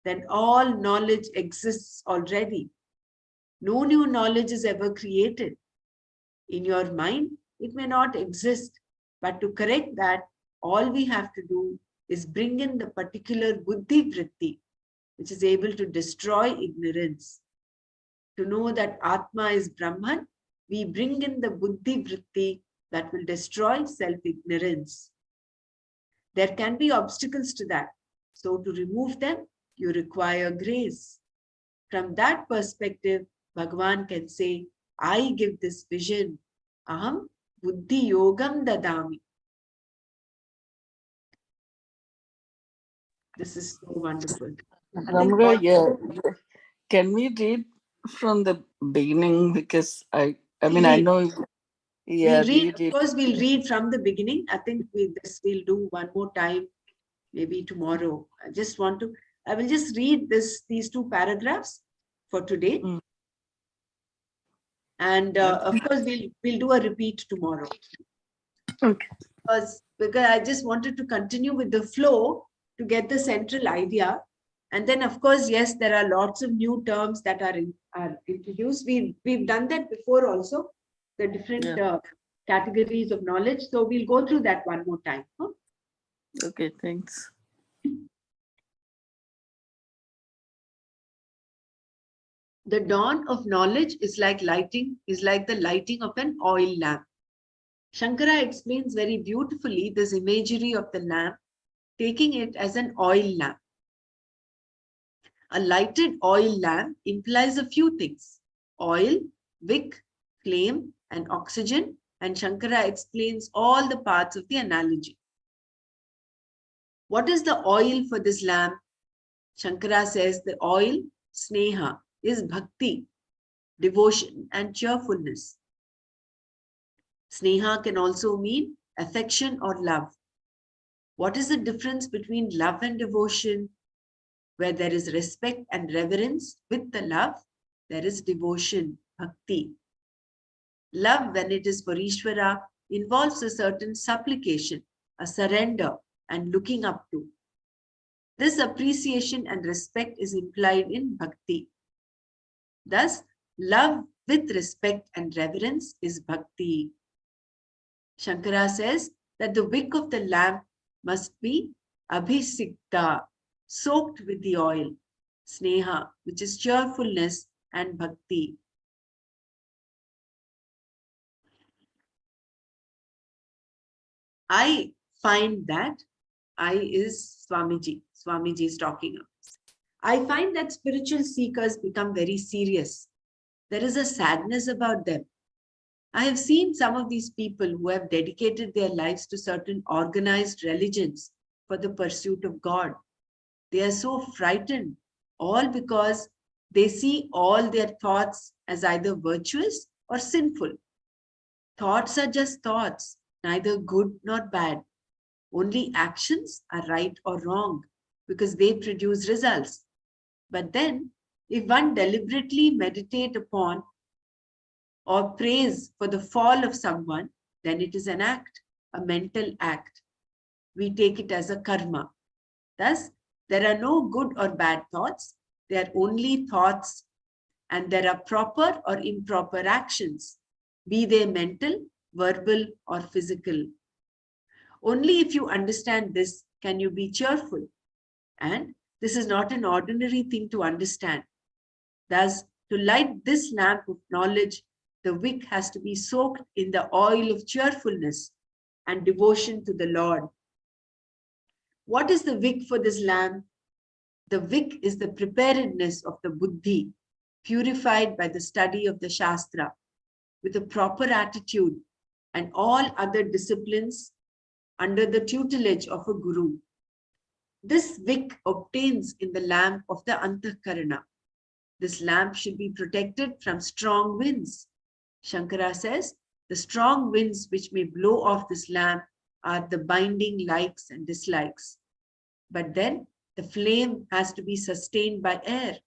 then all knowledge exists already. No new knowledge is ever created. In your mind, it may not exist, but to correct that, all we have to do is bring in the particular buddhi vritti, which is able to destroy ignorance. To know that Atma is Brahman, we bring in the buddhi vritti that will destroy self-ignorance. There can be obstacles to that. So to remove them, you require grace. From that perspective, Bhagavan can say, I give this vision. Aham buddhi yogam dadami. This is so wonderful. Ramra, yeah. Can we read from the beginning? Because I know. Yeah, We'll read, of course, we'll read from the beginning. I think we'll do one more time, maybe tomorrow. I will just read these two paragraphs for today. And of course, we'll do a repeat tomorrow. Okay. Because I just wanted to continue with the flow to get the central idea. And then, of course, yes, there are lots of new terms that are introduced. We've done that before also, the different categories of knowledge. So we'll go through that one more time. Huh? Okay, thanks. The dawn of knowledge is like the lighting of an oil lamp. Shankara explains very beautifully this imagery of the lamp, taking it as an oil lamp. A lighted oil lamp implies a few things: oil, wick, flame, and oxygen. And Shankara explains all the parts of the analogy. What is the oil for this lamp? Shankara says the oil, sneha, is bhakti, devotion, and cheerfulness. Sneha can also mean affection or love. What is the difference between love and devotion? Where there is respect and reverence with the love, there is devotion, bhakti. Love, when it is for Ishvara, involves a certain supplication, a surrender, and looking up to. This appreciation and respect is implied in bhakti. Thus, love with respect and reverence is bhakti. Shankara says that the wick of the lamp must be abhisikta, soaked with the oil, sneha, which is cheerfulness, and bhakti. I find that I is Swamiji. Swamiji is talking of this. I find that spiritual seekers become very serious. There is a sadness about them. I have seen some of these people who have dedicated their lives to certain organized religions for the pursuit of God. They are so frightened, all because they see all their thoughts as either virtuous or sinful. Thoughts are just thoughts, neither good nor bad. Only actions are right or wrong because they produce results. But then, if one deliberately meditate upon or praise for the fall of someone, then it is an act, a mental act. We take it as a karma. Thus, there are no good or bad thoughts. They are only thoughts, and there are proper or improper actions, be they mental, verbal, or physical. Only if you understand this can you be cheerful. And this is not an ordinary thing to understand. Thus, to light this lamp of knowledge, the wick has to be soaked in the oil of cheerfulness and devotion to the Lord. What is the wick for this lamp? The wick is the preparedness of the buddhi, purified by the study of the Shastra, with a proper attitude and all other disciplines under the tutelage of a guru. This wick obtains in the lamp of the Antahkarana. This lamp should be protected from strong winds. Shankara says, the strong winds which may blow off this lamp are the binding likes and dislikes. But then the flame has to be sustained by air.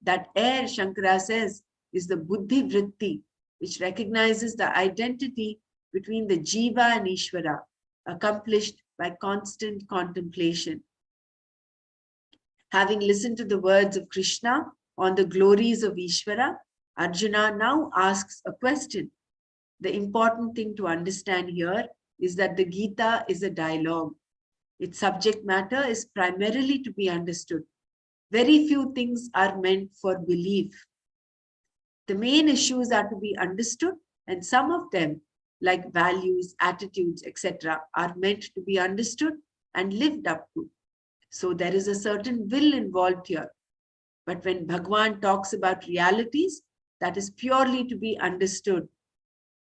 That air, Shankara says, is the buddhi vritti, which recognizes the identity between the jiva and Ishvara, accomplished by constant contemplation. Having listened to the words of Krishna on the glories of Ishvara, Arjuna now asks a question. The important thing to understand here is that the Gita is a dialogue. Its subject matter is primarily to be understood. Very few things are meant for belief. The main issues are to be understood, and some of them, like values, attitudes, etc., are meant to be understood and lived up to. So there is a certain will involved here. But when Bhagwan talks about realities, that is purely to be understood.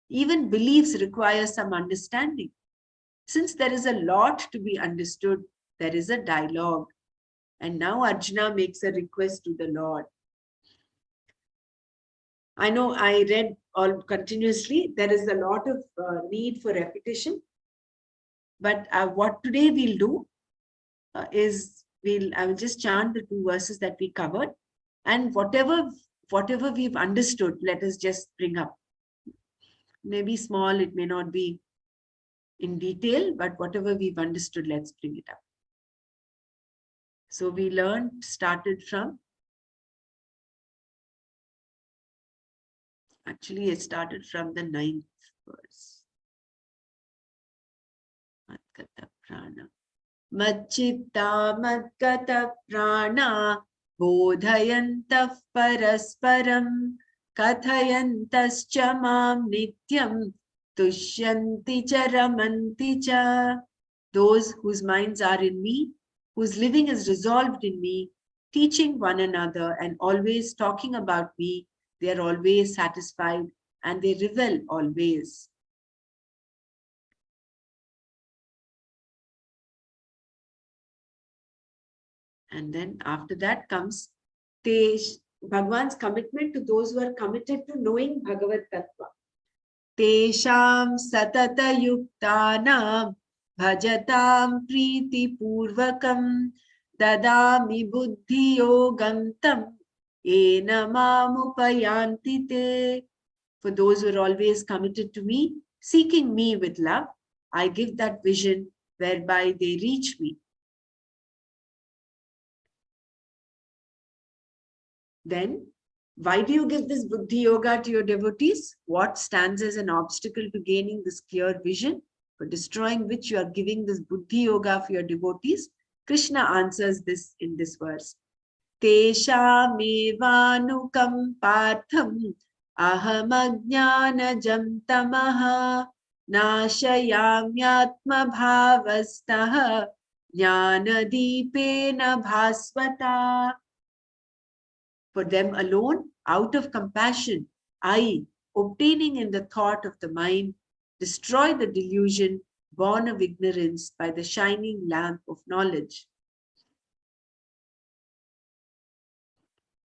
Even beliefs require some understanding. Since there is a lot to be understood, there is a dialogue. And now Arjuna makes a request to the Lord. I know I read all continuously. There is a lot of need for repetition. But what today we'll do is I will just chant the two verses that we covered. And whatever whatever we've understood, let us just bring up. Maybe small, it may not be in detail, but whatever we've understood, let's bring it up. So we learned, started from, actually it started from the 9th verse. Matkata prana. Machchitta madgata prana bodhayantah parasparam kathayantascha mam nityam tushyanti cha ramanti cha. Those whose minds are in me, whose living is resolved in me, teaching one another and always talking about me, they are always satisfied and they revel always. And then after that comes Bhagwan's commitment to those who are committed to knowing Bhagavad Tattva. Tesham satata yuktanam bhajatam priti purvakam dadami buddhi yogam tam ena mamupayanti te. For those who are always committed to me, seeking me with love, I give that vision whereby they reach me. Then, why do you give this Buddhi Yoga to your devotees? What stands as an obstacle to gaining this clear vision, for destroying which you are giving this Buddhi Yoga for your devotees? Krishna answers this in this verse. Teshamevanukam patham aham ajnanajam tamaha nashayamyatma bhavastaha jnanadipena bhasvata. For them alone, out of compassion, I, obtaining in the thought of the mind, destroy the delusion born of ignorance by the shining lamp of knowledge.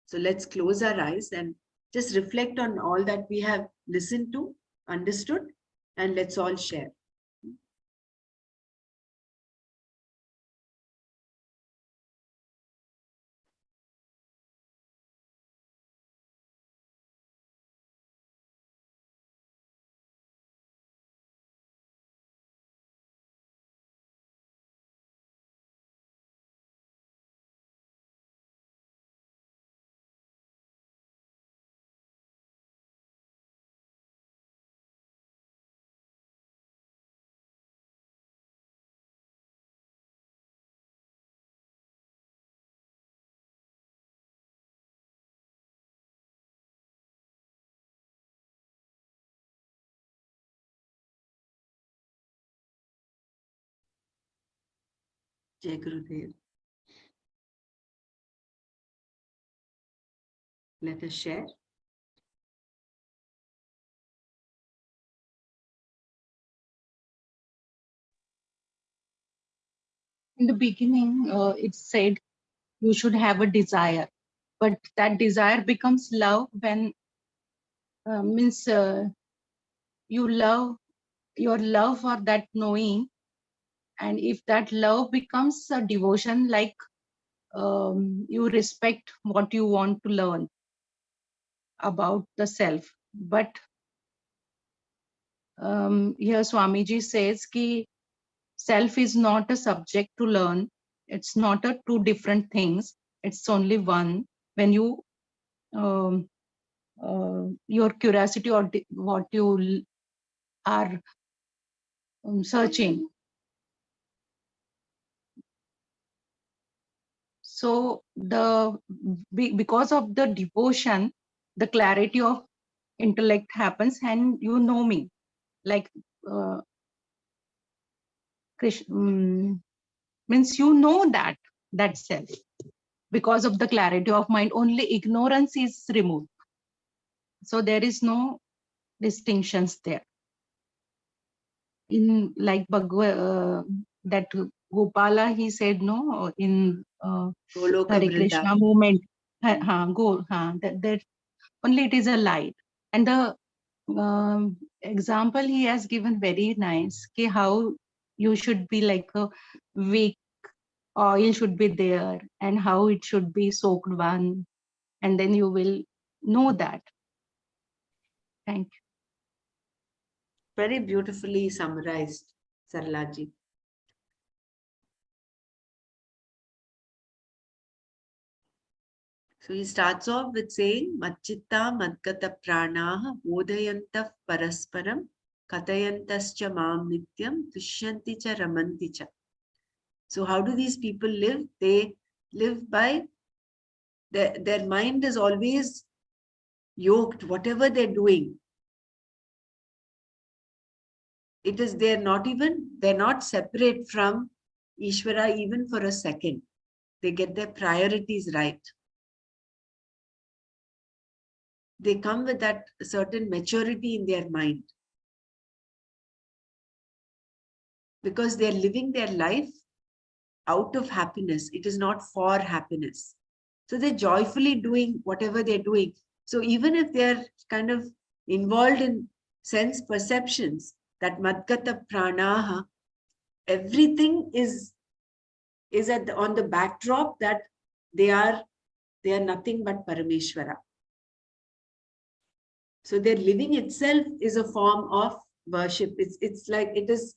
So let's close our eyes and just reflect on all that we have listened to, understood, and let's all share. Jai Gurudev. Let us share. In the beginning, it said you should have a desire, but that desire becomes love when you love your love for that knowing, and if that love becomes a devotion, like you respect what you want to learn about the self. But here Swamiji says ki self is not a subject to learn. It's not a two different things. It's only one. When you your curiosity or what you are searching. So because of the devotion, the clarity of intellect happens, and you know me, like Krishna, means you know that self. Because of the clarity of mind, only ignorance is removed. So there is no distinctions there. In like that Gopala, he said no in Hare Krishna movement. That only it is a light. And the example he has given very nice. Okay, how you should be like a wick, oil should be there, and how it should be soaked one, and then you will know that. Thank you. Very beautifully summarized, Saralaji. So he starts off with saying, Machchitta Madgata Pranaha Bodhayantah Parasparam Katayantascha Mam Nityam Tushyanti Cha Ramanti Cha. So how do these people live? They live by their mind is always yoked, whatever they're doing. They're not separate from Ishvara even for a second. They get their priorities right. They come with that certain maturity in their mind. Because they're living their life out of happiness. It is not for happiness. So they're joyfully doing whatever they're doing. So even if they're kind of involved in sense perceptions, that Madgata Pranaha, everything is on the backdrop that they are nothing but Parameshwara. So their living itself is a form of worship. It's like it is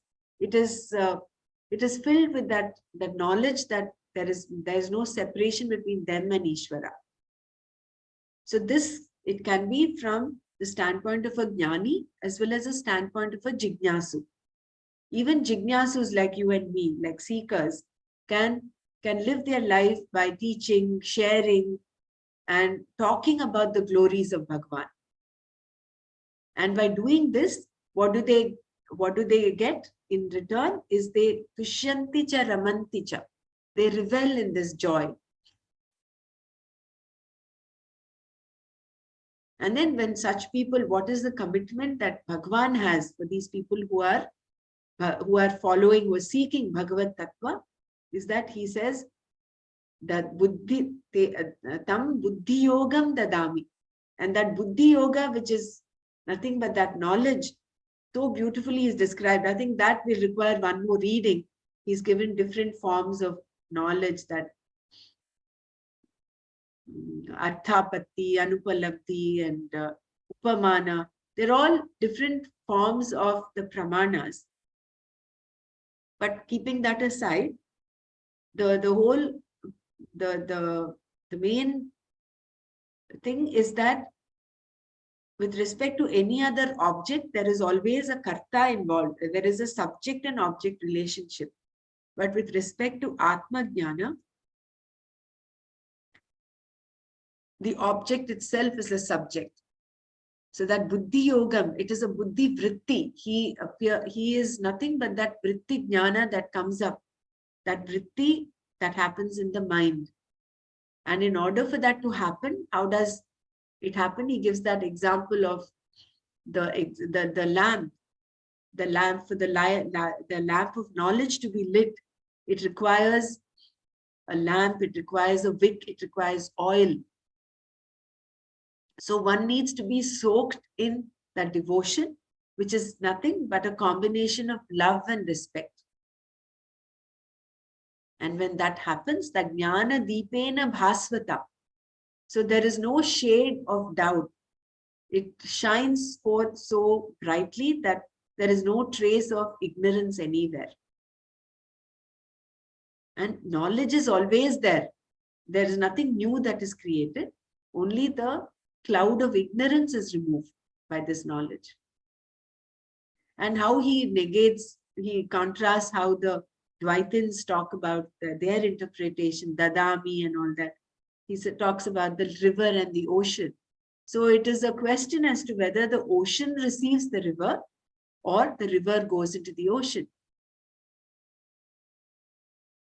filled with that knowledge that there is no separation between them and Ishvara. So this, it can be from the standpoint of a jnani as well as a standpoint of a jignasu. Even jignasus like you and me, like seekers, can live their life by teaching, sharing, and talking about the glories of Bhagavan. And by doing this, what do they get in return? Is they tushyanti cha ramanti cha. They revel in this joy. And then when such people, what is the commitment that Bhagavan has for these people who are following, who are seeking Bhagavad Tattva, is that he says that tam buddhi yogam dadami. And that buddhi yoga, which is nothing but that knowledge, so beautifully is described. I think that will require one more reading. He's given different forms of knowledge, that arthapatti, anupalabdhi, and upamana. They're all different forms of the pramanas. But keeping that aside, the main thing is that with respect to any other object, there is always a karta involved. There is a subject and object relationship. But with respect to Atma Jnana, the object itself is a subject. So that Buddhi Yogam, it is a Buddhi Vritti. He is nothing but that Vritti Jnana that comes up, that Vritti that happens in the mind. And in order for that to happen, how does it happen? He gives that example of the lamp. The lamp for the lamp of knowledge to be lit. It requires a lamp, it requires a wick, it requires oil. So one needs to be soaked in that devotion, which is nothing but a combination of love and respect. And when that happens, that jnana deepena bhasvata. So there is no shade of doubt. It shines forth so brightly that there is no trace of ignorance anywhere. And knowledge is always there. There is nothing new that is created. Only the cloud of ignorance is removed by this knowledge. And how he contrasts how the Dvaitins talk about their interpretation, Dadami and all that. He talks about the river and the ocean. So it is a question as to whether the ocean receives the river or the river goes into the ocean.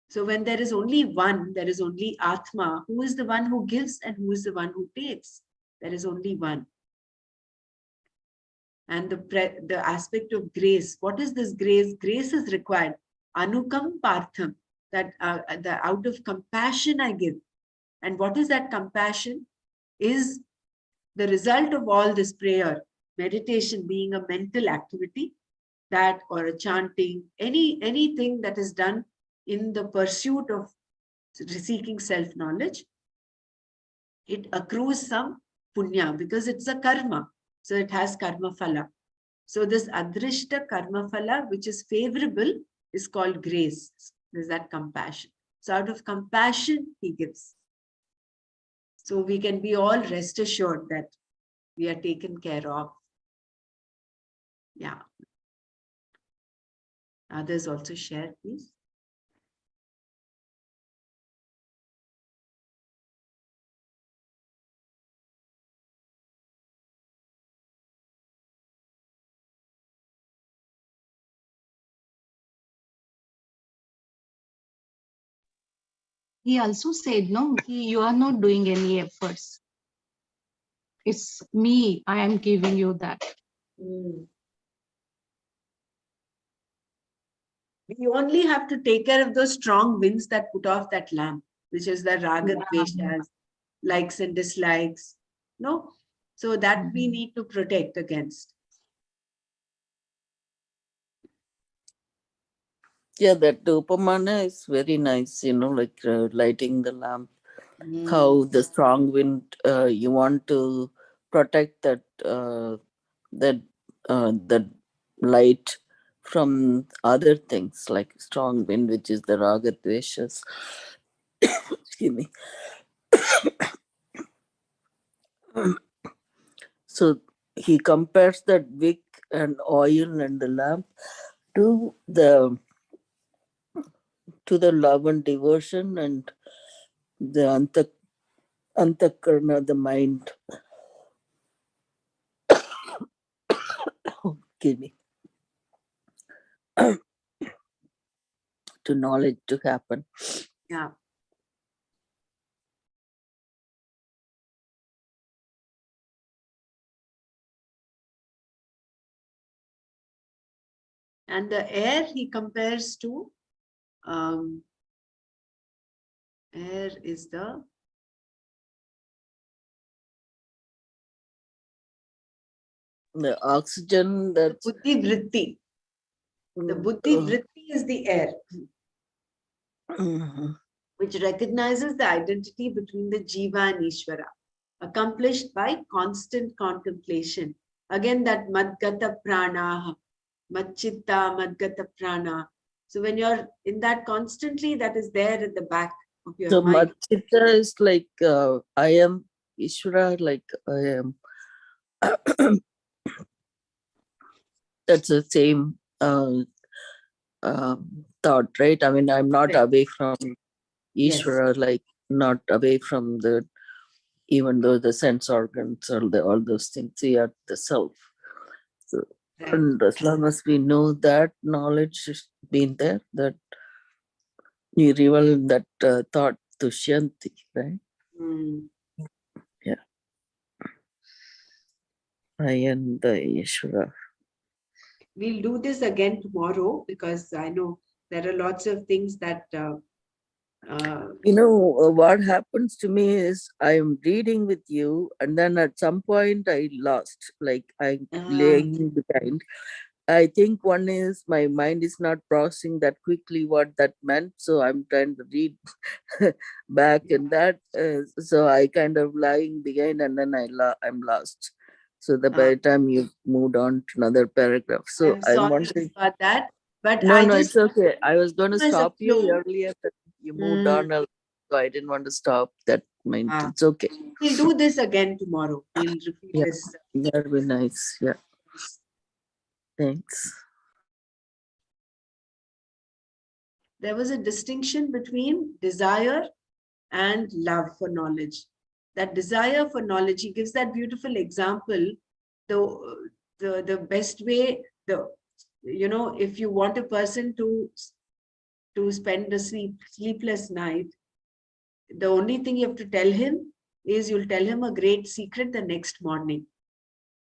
So when there is only one, there is only Atma. Who is the one who gives and who is the one who takes? There is only one. And the aspect of grace. What is this grace? Grace is required. Anukam partham. That out of compassion I give. And what is that compassion? Is the result of all this prayer, meditation being a mental activity, that or a chanting, anything that is done in the pursuit of seeking self-knowledge, it accrues some punya, because it's a karma. So it has karma phala. So this adrishta karma phala, which is favorable, is called grace. There's that compassion. So out of compassion, he gives. So we can be all rest assured that we are taken care of. Yeah. Others also share, please. He also said, no, you are not doing any efforts. It's me, I am giving you that. We only have to take care of those strong winds that put off that lamp, which is the raga, dveshas, likes and dislikes. No? So that we need to protect against. Yeah, that upamana is very nice, like lighting the lamp. How the strong wind, you want to protect that light from other things like strong wind, which is the raga dveshas. Excuse me. So he compares that wick and oil and the lamp to the love and devotion and the antakarna, the mind. Excuse me. To knowledge to happen. Yeah. And the air he compares to, air is the Oxygen, that's buddhi vritti. The buddhi vritti is the air, which recognizes the identity between the jiva and Ishvara, accomplished by constant contemplation. Again, that madgata prana, madchitta, madgata prana. So when you're in that constantly, that is there at the back of your so mind. Madhita is like I am Ishvara, like I am. That's the same thought, right? I mean, I'm not away from Ishvara, Yes. like not away from the, even though the sense organs or all those things, we are the self. So, Right. and as long as we know that knowledge has been there, that you reveal that thought to Shanti, right? Yeah. I am the Ishvara. We'll do this again tomorrow because I know there are lots of things that what happens to me is I'm reading with you, and then at some point I lost, like I'm laying behind. I think one is my mind is not processing that quickly what that meant, so I'm trying to read back in that. So I kind of lying behind, and then I'm lost. So that by the time you moved on to another paragraph, so I'm I'm sorry wondering. about that, but No, I no, just it's okay. I was going to as a stop you flow. earlier, but you moved on, so I didn't want to stop that mind. It's okay. We'll do this again tomorrow. We'll repeat Yeah, this. that'd be nice. Yeah. Thanks. There was a distinction between desire and love for knowledge. That desire for knowledge, he gives that beautiful example. The best way, if you want a person to spend a sleepless night, the only thing you have to tell him is you'll tell him a great secret the next morning.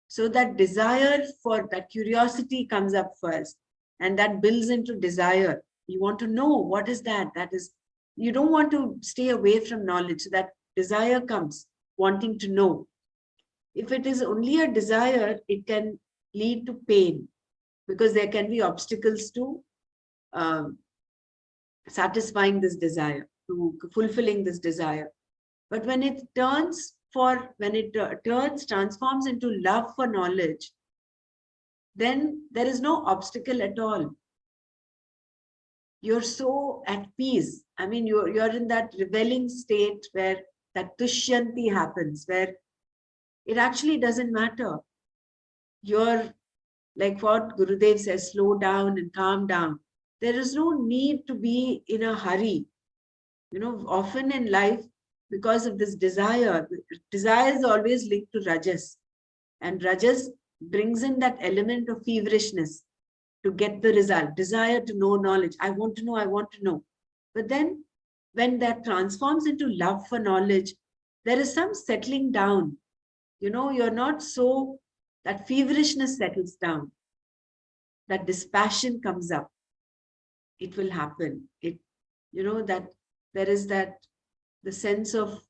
So that desire for that curiosity comes up first, and that builds into desire. You want to know what is that? That is, you don't want to stay away from knowledge. So that desire comes, wanting to know. If it is only a desire, it can lead to pain because there can be obstacles to satisfying this desire, to fulfilling this desire. But when it turns when it transforms into love for knowledge, then there is no obstacle at all. You're so at peace. I mean, you're in that rebelling state where that tushyanti happens, where it actually doesn't matter. You're like what Gurudev says, slow down and calm down. There is no need to be in a hurry. Often in life, because of this desire is always linked to rajas. And rajas brings in that element of feverishness to get the result, desire to know knowledge. I want to know, I want to know. But then when that transforms into love for knowledge, there is some settling down. You're not so, that feverishness settles down. That dispassion comes up. It will happen. That there is the sense of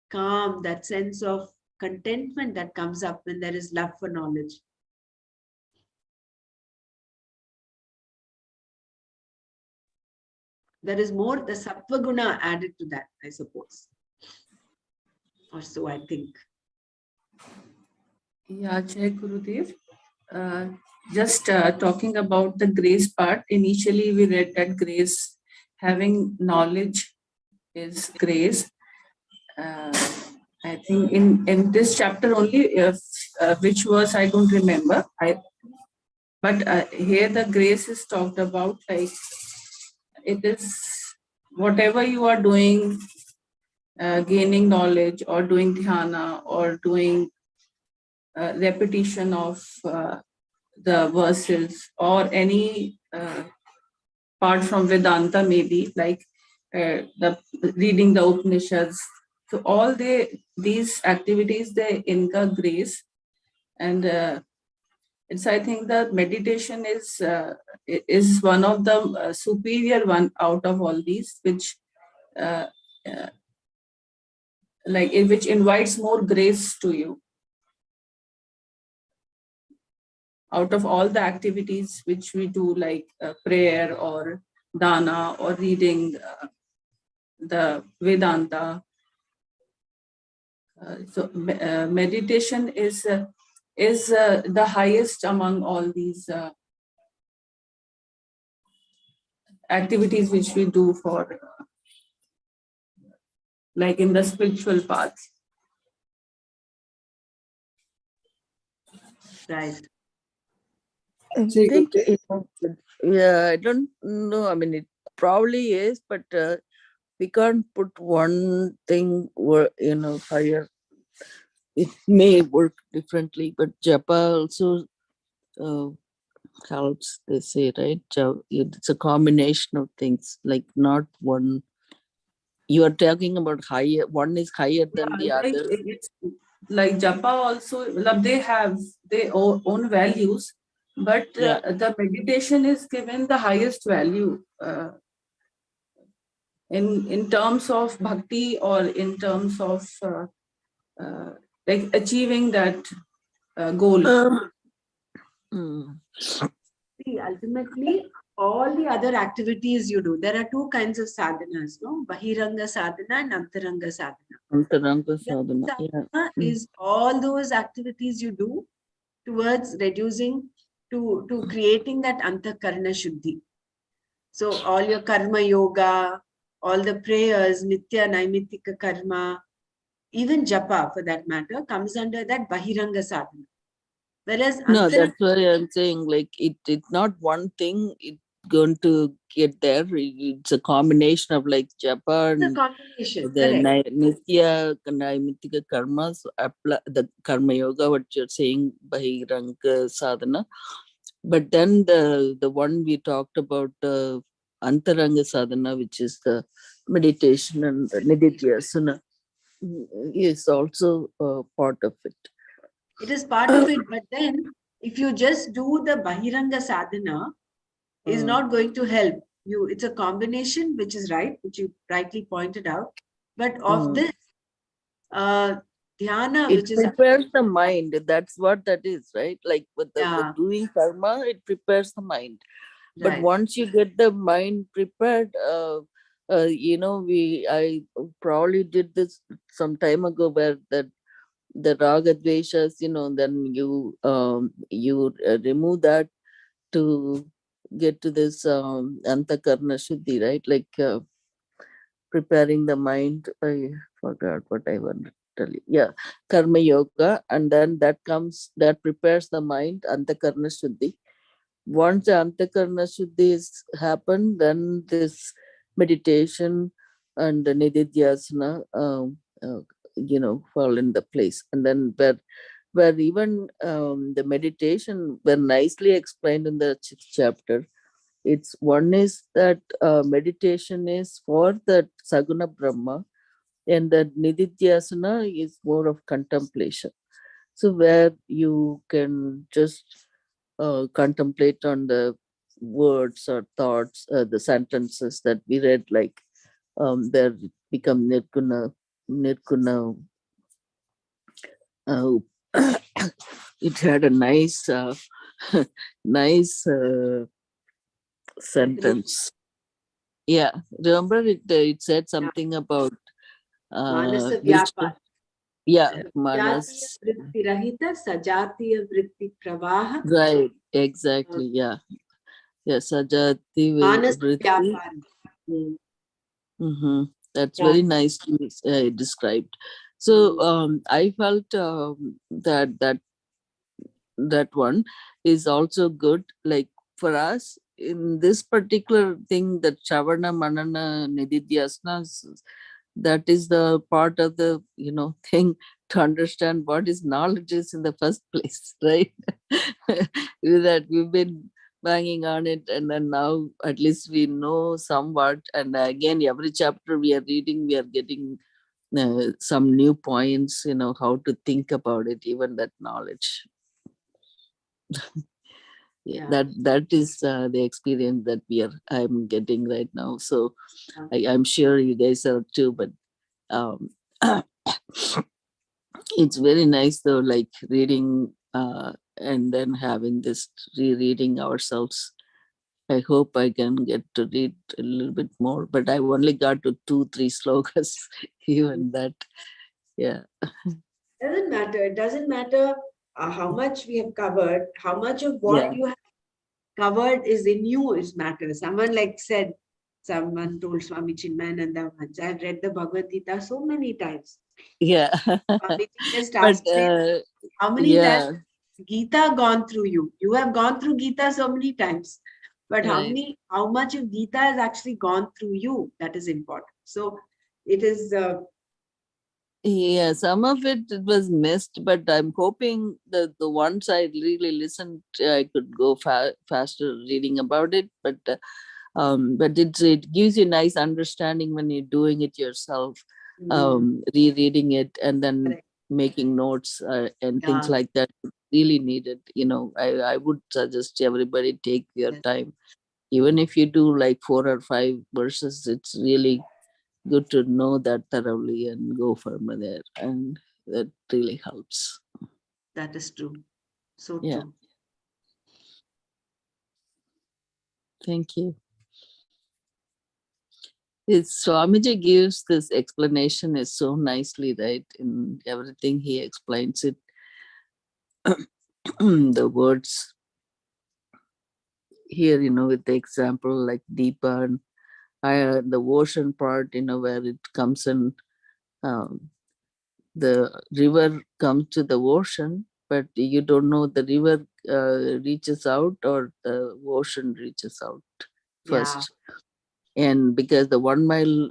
calm, that sense of contentment that comes up when there is love for knowledge. There is more, the sattva guna added to that, I suppose. Or so I think. Yeah, Jai Gurudev. Just talking about the grace part, initially we read that grace, having knowledge is grace. I think in this chapter only, which was, I don't remember. But here the grace is talked about, like it is whatever you are doing, gaining knowledge or doing dhyana or doing repetition of the verses or any part from Vedanta, maybe like the reading the Upanishads. So all these activities, they incur grace, and it's, I think that meditation is one of the superior one out of all these, which uh, uh, which invites more grace to you. Out of all the activities which we do, like prayer or dana or reading the Vedanta, meditation is the highest among all these activities which we do for, like in the spiritual path. Right. I think I don't know. I mean, it probably is, but we can't put one thing higher. It may work differently, but japa also helps, they say, right? It's a combination of things, like not one. You are talking about higher, one is higher than the other. It's like japa also, they have their own values, but the meditation is given the highest value in terms of bhakti or in terms of like achieving that goal. See, ultimately, all the other activities you do, there are two kinds of sadhanas, no? Bahiranga sadhana and antaranga sadhana. Antaranga sadhana, Sadhana is all those activities you do towards reducing, to creating that antakarana shuddhi. So all your karma yoga, all the prayers, nitya naimittika karma, even japa for that matter, comes under that bahiranga sadhana. Whereas no, that's why I'm saying, like, it's not one thing, it's going to get there. It's a combination of like japa and the nitya naimittika karmas, the karma yoga, what you're saying, bahiranga sadhana. But then the one we talked about, antaranga sadhana, which is the meditation and the nididhyasana, is also part of it. It is part of it, but then if you just do the bahiranga sadhana, is not going to help you. It's a combination, which is right, which you rightly pointed out. But of this dhyana, which is prepares the mind. That's what that is, right? Like with doing karma, it prepares the mind. But once you get the mind prepared, I probably did this some time ago, where the raga dveshas, then you remove that to get to this antakarna shuddhi, right? Like preparing the mind. I forgot what I wanted to tell you. Yeah, karma yoga, and then that prepares the mind, antakarna shuddhi. Once the antakarna shuddhi is happened, then this meditation and the nididhyasana, fall in the place. And then where even the meditation were nicely explained in the chapter. It's one is that meditation is for the Saguna Brahma, and that Nididhyasana is more of contemplation. So where you can just contemplate on the words or thoughts, the sentences that we read, like there become nirguna. Uh, it had a nice, nice sentence. Yeah, remember it said something about Manasa wisdom. Vyapa. Yeah, Jatiya manas. Vritti Rahita Sajatiya Vritti Pravaha. Right, exactly. Yeah, yeah. Sajati Manasa vritti. Vyapari. Mm. Mm-hmm. That's Yeah. very nicely described. So Mm. I felt that one is also good. Like for us in this particular thing, that Shavana, Manana, Nididhyasana, that is the part of the thing to understand what is knowledge is in the first place, right? That we've been banging on it, and then now at least we know somewhat. And again, every chapter we are reading, we are getting some new points, how to think about it, even that knowledge. Yeah, Yeah. that is the experience that I'm getting right now. So Yeah. I'm sure you guys are too, but um, it's very nice though, like reading and then having this rereading ourselves. I hope I can get to read a little bit more, but I've only got to 2-3 slokas. Even that. Yeah. Doesn't matter. It doesn't matter how much we have covered, how much of what Yeah. you have covered is in you is matters. Someone told Swami Chinmayananda once, I've read the Bhagavad Gita so many times. Yeah. Swamiji just But asked me, how many times yeah, Gita gone through you? You have gone through Gita so many times. But right. how much of Gita has actually gone through you? That is important. So it is Yeah, some of it was missed, but I'm hoping that the ones I really listened, I could go faster reading about it. But it gives you nice understanding when you're doing it yourself, rereading it and then correct. making notes and things Yeah. like that. Really needed. I would suggest everybody take your Yes. time, even if you do like 4 or 5 verses. It's really good to know that thoroughly and go further there, and that really helps. That is true. So Yeah, true. thank you. Swamiji gives this explanation is so nicely, right? In everything he explains it, the words here, with the example like Deepa and the ocean part, where it comes in, um, the river comes to the ocean, but you don't know the river reaches out or the ocean reaches out Yeah. first. And because the 1 mile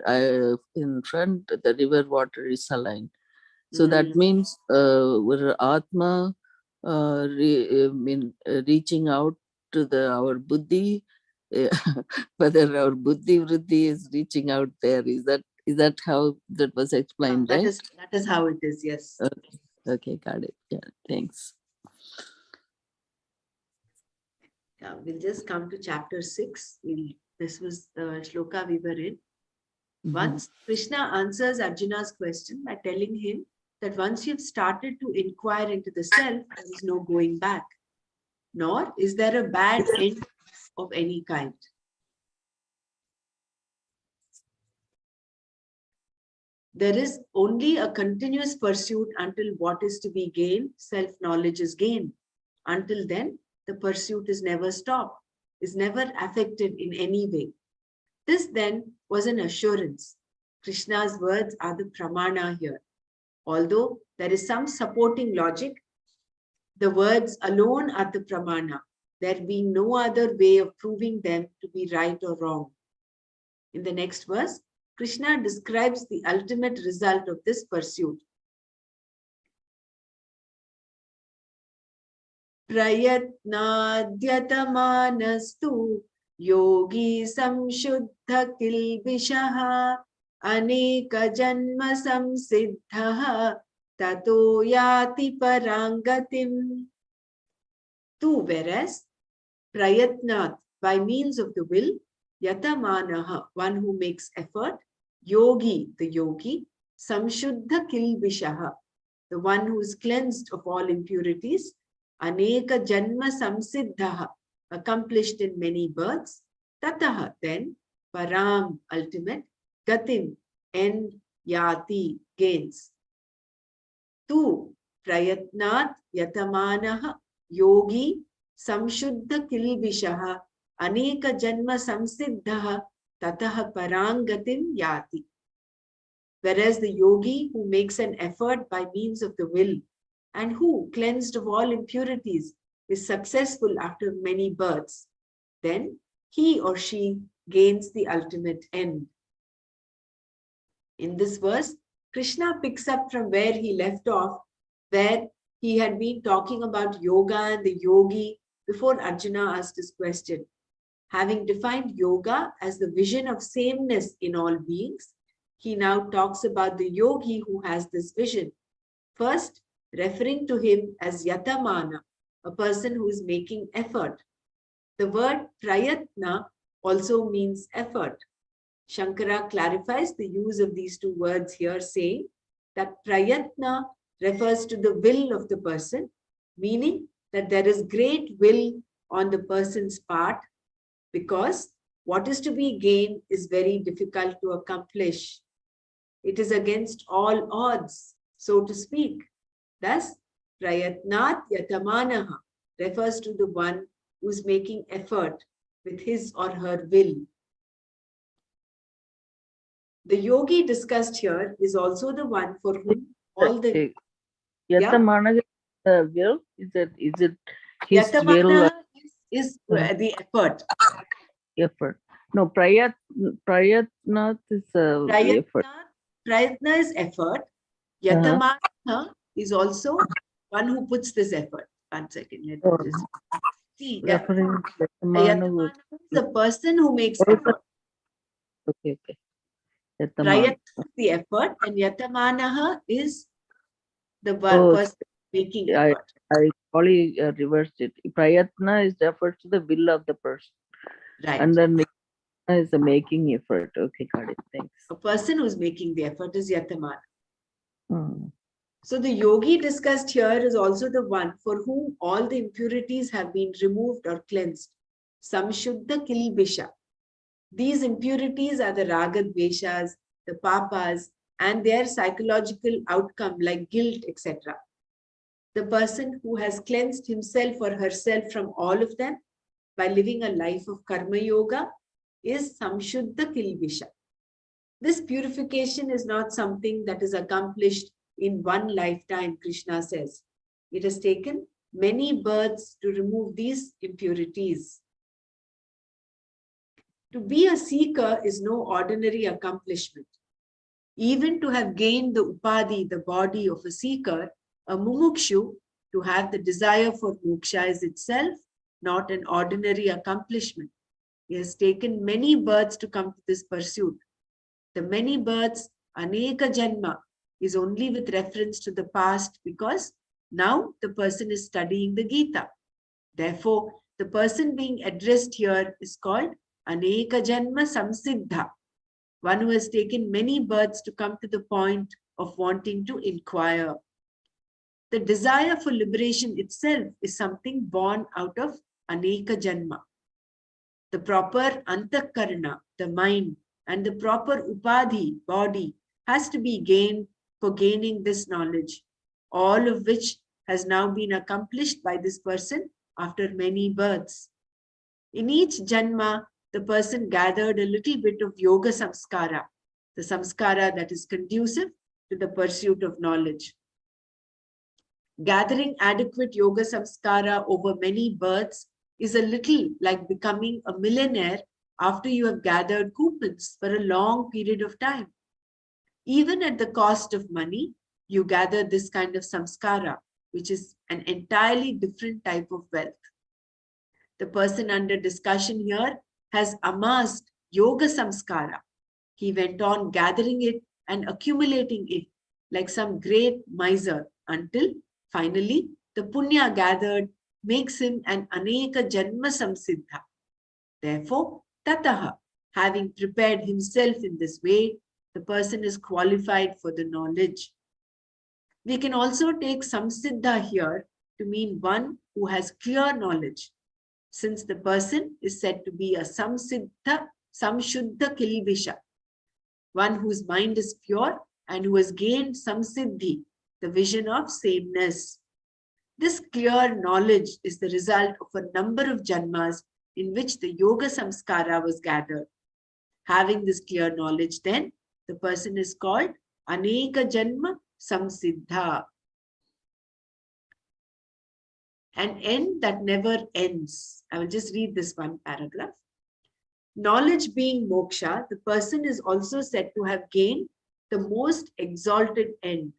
in front, the river water is saline. So that means where Atma reaching out to our buddhi, eh, whether our buddhi vriddhi is reaching out there. Is that how that was explained, right? That is how it is. Yes. Okay, okay, got it. Yeah, thanks. Yeah, we'll just come to chapter 6. This was the shloka we were in. Mhm. Once Krishna answers Arjuna's question by telling him that once you've started to inquire into the self, there is no going back, nor is there a bad end of any kind. There is only a continuous pursuit until what is to be gained, self-knowledge is gained. Until then, the pursuit is never stopped, is never affected in any way. This then was an assurance. Krishna's words are the pramana here. Although there is some supporting logic, the words alone are the pramana, there being no other way of proving them to be right or wrong. In the next verse, Krishna describes the ultimate result of this pursuit. Prayatnadyatamaanastu yogi samshuddha kilvishaha aneka janma samsiddhaha tato yati parangatim. Two, whereas prayatnat, by means of the will, yatamanaha, one who makes effort, yogi, the yogi, samshuddha kilvishaha, the one who is cleansed of all impurities, aneka janma samsiddhaha, accomplished in many births, tataha, then, param, ultimate, gatim, end, yati, gains. Two, prayatnat yatamanaha, yogi, samshuddha kilvishaha, aneka janma samsiddhaha, tataha parangatim yati. Whereas the yogi who makes an effort by means of the will and who, cleansed of all impurities, is successful after many births, then he or she gains the ultimate end. In this verse, Krishna picks up from where he left off, where he had been talking about yoga and the yogi before Arjuna asked his question. Having defined yoga as the vision of sameness in all beings, he now talks about the yogi who has this vision. First, referring to him as yatamana, a person who is making effort. The word prayatna also means effort. Shankara clarifies the use of these two words here, saying that prayatna refers to the will of the person, meaning that there is great will on the person's part, because what is to be gained is very difficult to accomplish. It is against all odds, so to speak. Thus, prayatnat yatamanaha refers to the one who is making effort with his or her will. The yogi discussed here is also the one for whom all the Yatamana will, is it his will? Is the effort. Effort. No, prayatna is effort. Prayatna is effort. Yatamana is also one who puts this effort. 1 second, let me just see. Referring to Yatamana is a person who makes effort. Okay. Prayatna is the effort, and yatamanaha is the person making effort. I probably reversed it. Prayatna is refers to the will of the person. Right. And then is the making effort. Okay, got it. Thanks. A person who's making the effort is yatamana. Hmm. So the yogi discussed here is also the one for whom all the impurities have been removed or cleansed. Samshuddha kilbisha. These impurities are the ragadveshas, the papas, and their psychological outcome like guilt, etc. The person who has cleansed himself or herself from all of them by living a life of karma yoga is samshuddha kilbisha. This purification is not something that is accomplished in one lifetime, Krishna says. It has taken many births to remove these impurities. To be a seeker is no ordinary accomplishment. Even to have gained the upadhi, the body of a seeker, a mumukshu, to have the desire for moksha is itself not an ordinary accomplishment. It has taken many births to come to this pursuit. The many births, aneka janma, is only with reference to the past because now the person is studying the Gita. Therefore, the person being addressed here is called aneka janma samsiddha, one who has taken many births to come to the point of wanting to inquire. The desire for liberation itself is something born out of aneka janma. The proper antakarana, the mind, and the proper upadhi, body, has to be gained for gaining this knowledge, all of which has now been accomplished by this person after many births. In each janma, the person gathered a little bit of yoga samskara, the samskara that is conducive to the pursuit of knowledge. Gathering adequate yoga samskara over many births is a little like becoming a millionaire after you have gathered coupons for a long period of time. Even at the cost of money, you gather this kind of samskara, which is an entirely different type of wealth. The person under discussion here has amassed yoga samskara. He went on gathering it and accumulating it like some great miser until finally the punya gathered makes him an aneka janma samsiddha. Therefore, tataha, having prepared himself in this way, the person is qualified for the knowledge. We can also take samsiddha here to mean one who has clear knowledge, since the person is said to be a samsiddha, samshuddha kilibisha, one whose mind is pure and who has gained samsiddhi, the vision of sameness. This clear knowledge is the result of a number of janmas in which the yoga samskara was gathered. Having this clear knowledge, then, the person is called aneka janma samsiddha. An end that never ends. I will just read this one paragraph. Knowledge being moksha, the person is also said to have gained the most exalted end,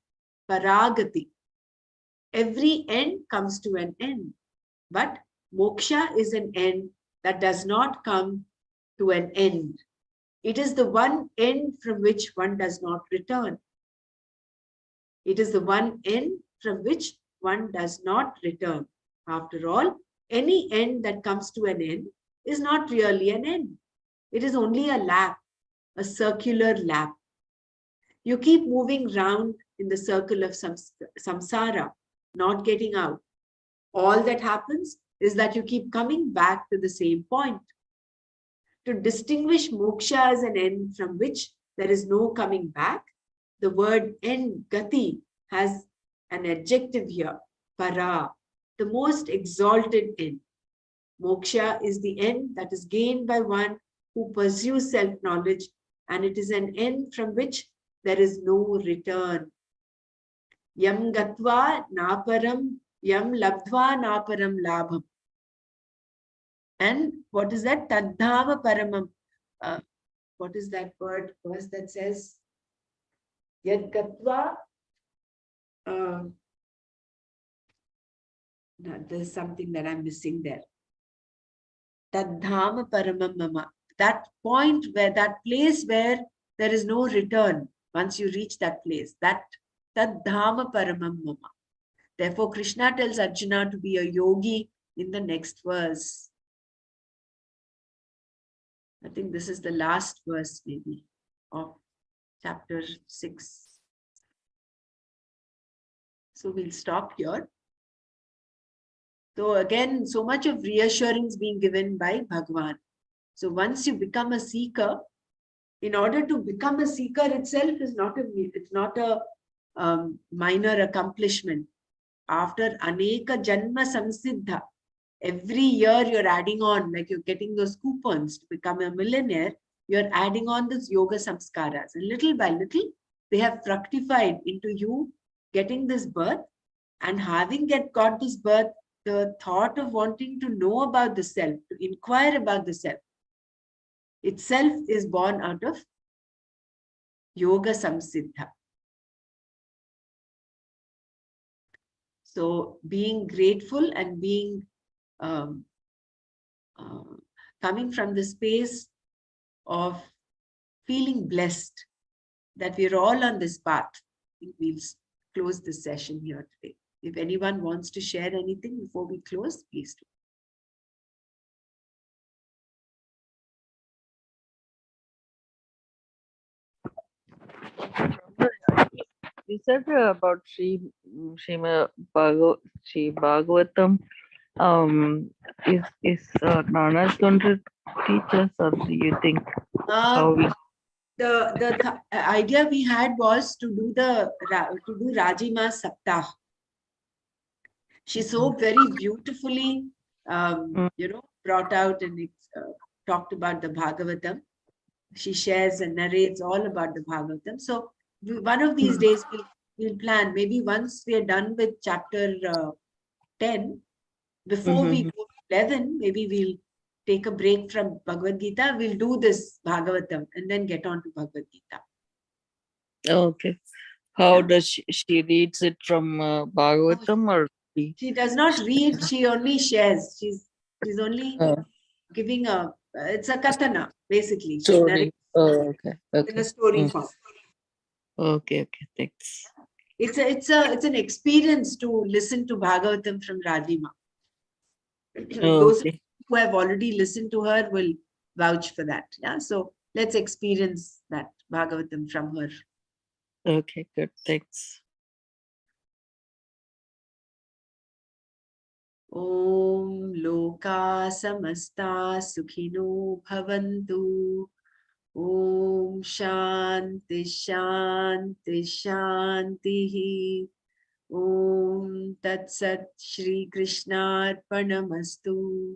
paragati. Every end comes to an end, but moksha is an end that does not come to an end. It is the one end from which one does not return. It is the one end from which one does not return. After all, any end that comes to an end is not really an end. It is only a lap, a circular lap. You keep moving round in the circle of samsara, not getting out. All that happens is that you keep coming back to the same point. To distinguish moksha as an end from which there is no coming back, the word end, gati, has an adjective here, para, the most exalted end. Moksha is the end that is gained by one who pursues self-knowledge, and it is an end from which there is no return. Yam gatva naparam, yam labdva naparam labham. And what is that? Tadhava paramam. What is that word? Verse that says, Yad gatva. There's something that I'm missing there. Tadhama paramam mama. That point where, that place where there is no return, once you reach that place, that tadhama paramam mama. Therefore, Krishna tells Arjuna to be a yogi in the next verse. I think this is the last verse, maybe, of chapter 6. So we'll stop here. So again, so much of reassurance being given by Bhagavan. So once you become a seeker, in order to become a seeker itself is not a minor accomplishment. After aneka janma samsiddha, every year you're adding on, like you're getting those coupons to become a millionaire, you're adding on this yoga samskaras. And little by little, they have fructified into you getting this birth, and having got this birth, the thought of wanting to know about the self, to inquire about the self, itself is born out of yoga samsiddha. So being grateful and being coming from the space of feeling blessed that we're all on this path, we'll close this session here today. If anyone wants to share anything before we close, please do. You said about Sri Bhagavatam. Is Nana going to teach us, or do you think how we? the idea we had was to do Rajima Saptah. She so very beautifully, brought out and talked about the Bhagavatam. She shares and narrates all about the Bhagavatam. So one of these days we'll plan. Maybe once we are done with chapter 10, before we go to 11, maybe we'll take a break from Bhagavad Gita. We'll do this Bhagavatam and then get on to Bhagavad Gita. Okay. How Yeah. does she reads it from Bhagavatam or? She does not read. She only shares. She's only giving it's a katana basically. She's Story. narrating Okay. in a story form. Okay. Thanks. It's an experience to listen to Bhagavatam from Rajima. Those who have already listened to her will vouch for that. Yeah. So let's experience that Bhagavatam from her. Okay, good. Thanks. Om Loka Samasta Sukhino Bhavantu. Om Shanti Shanti Shanti. Om Tat Sat Shri Krishna Arpanamastu.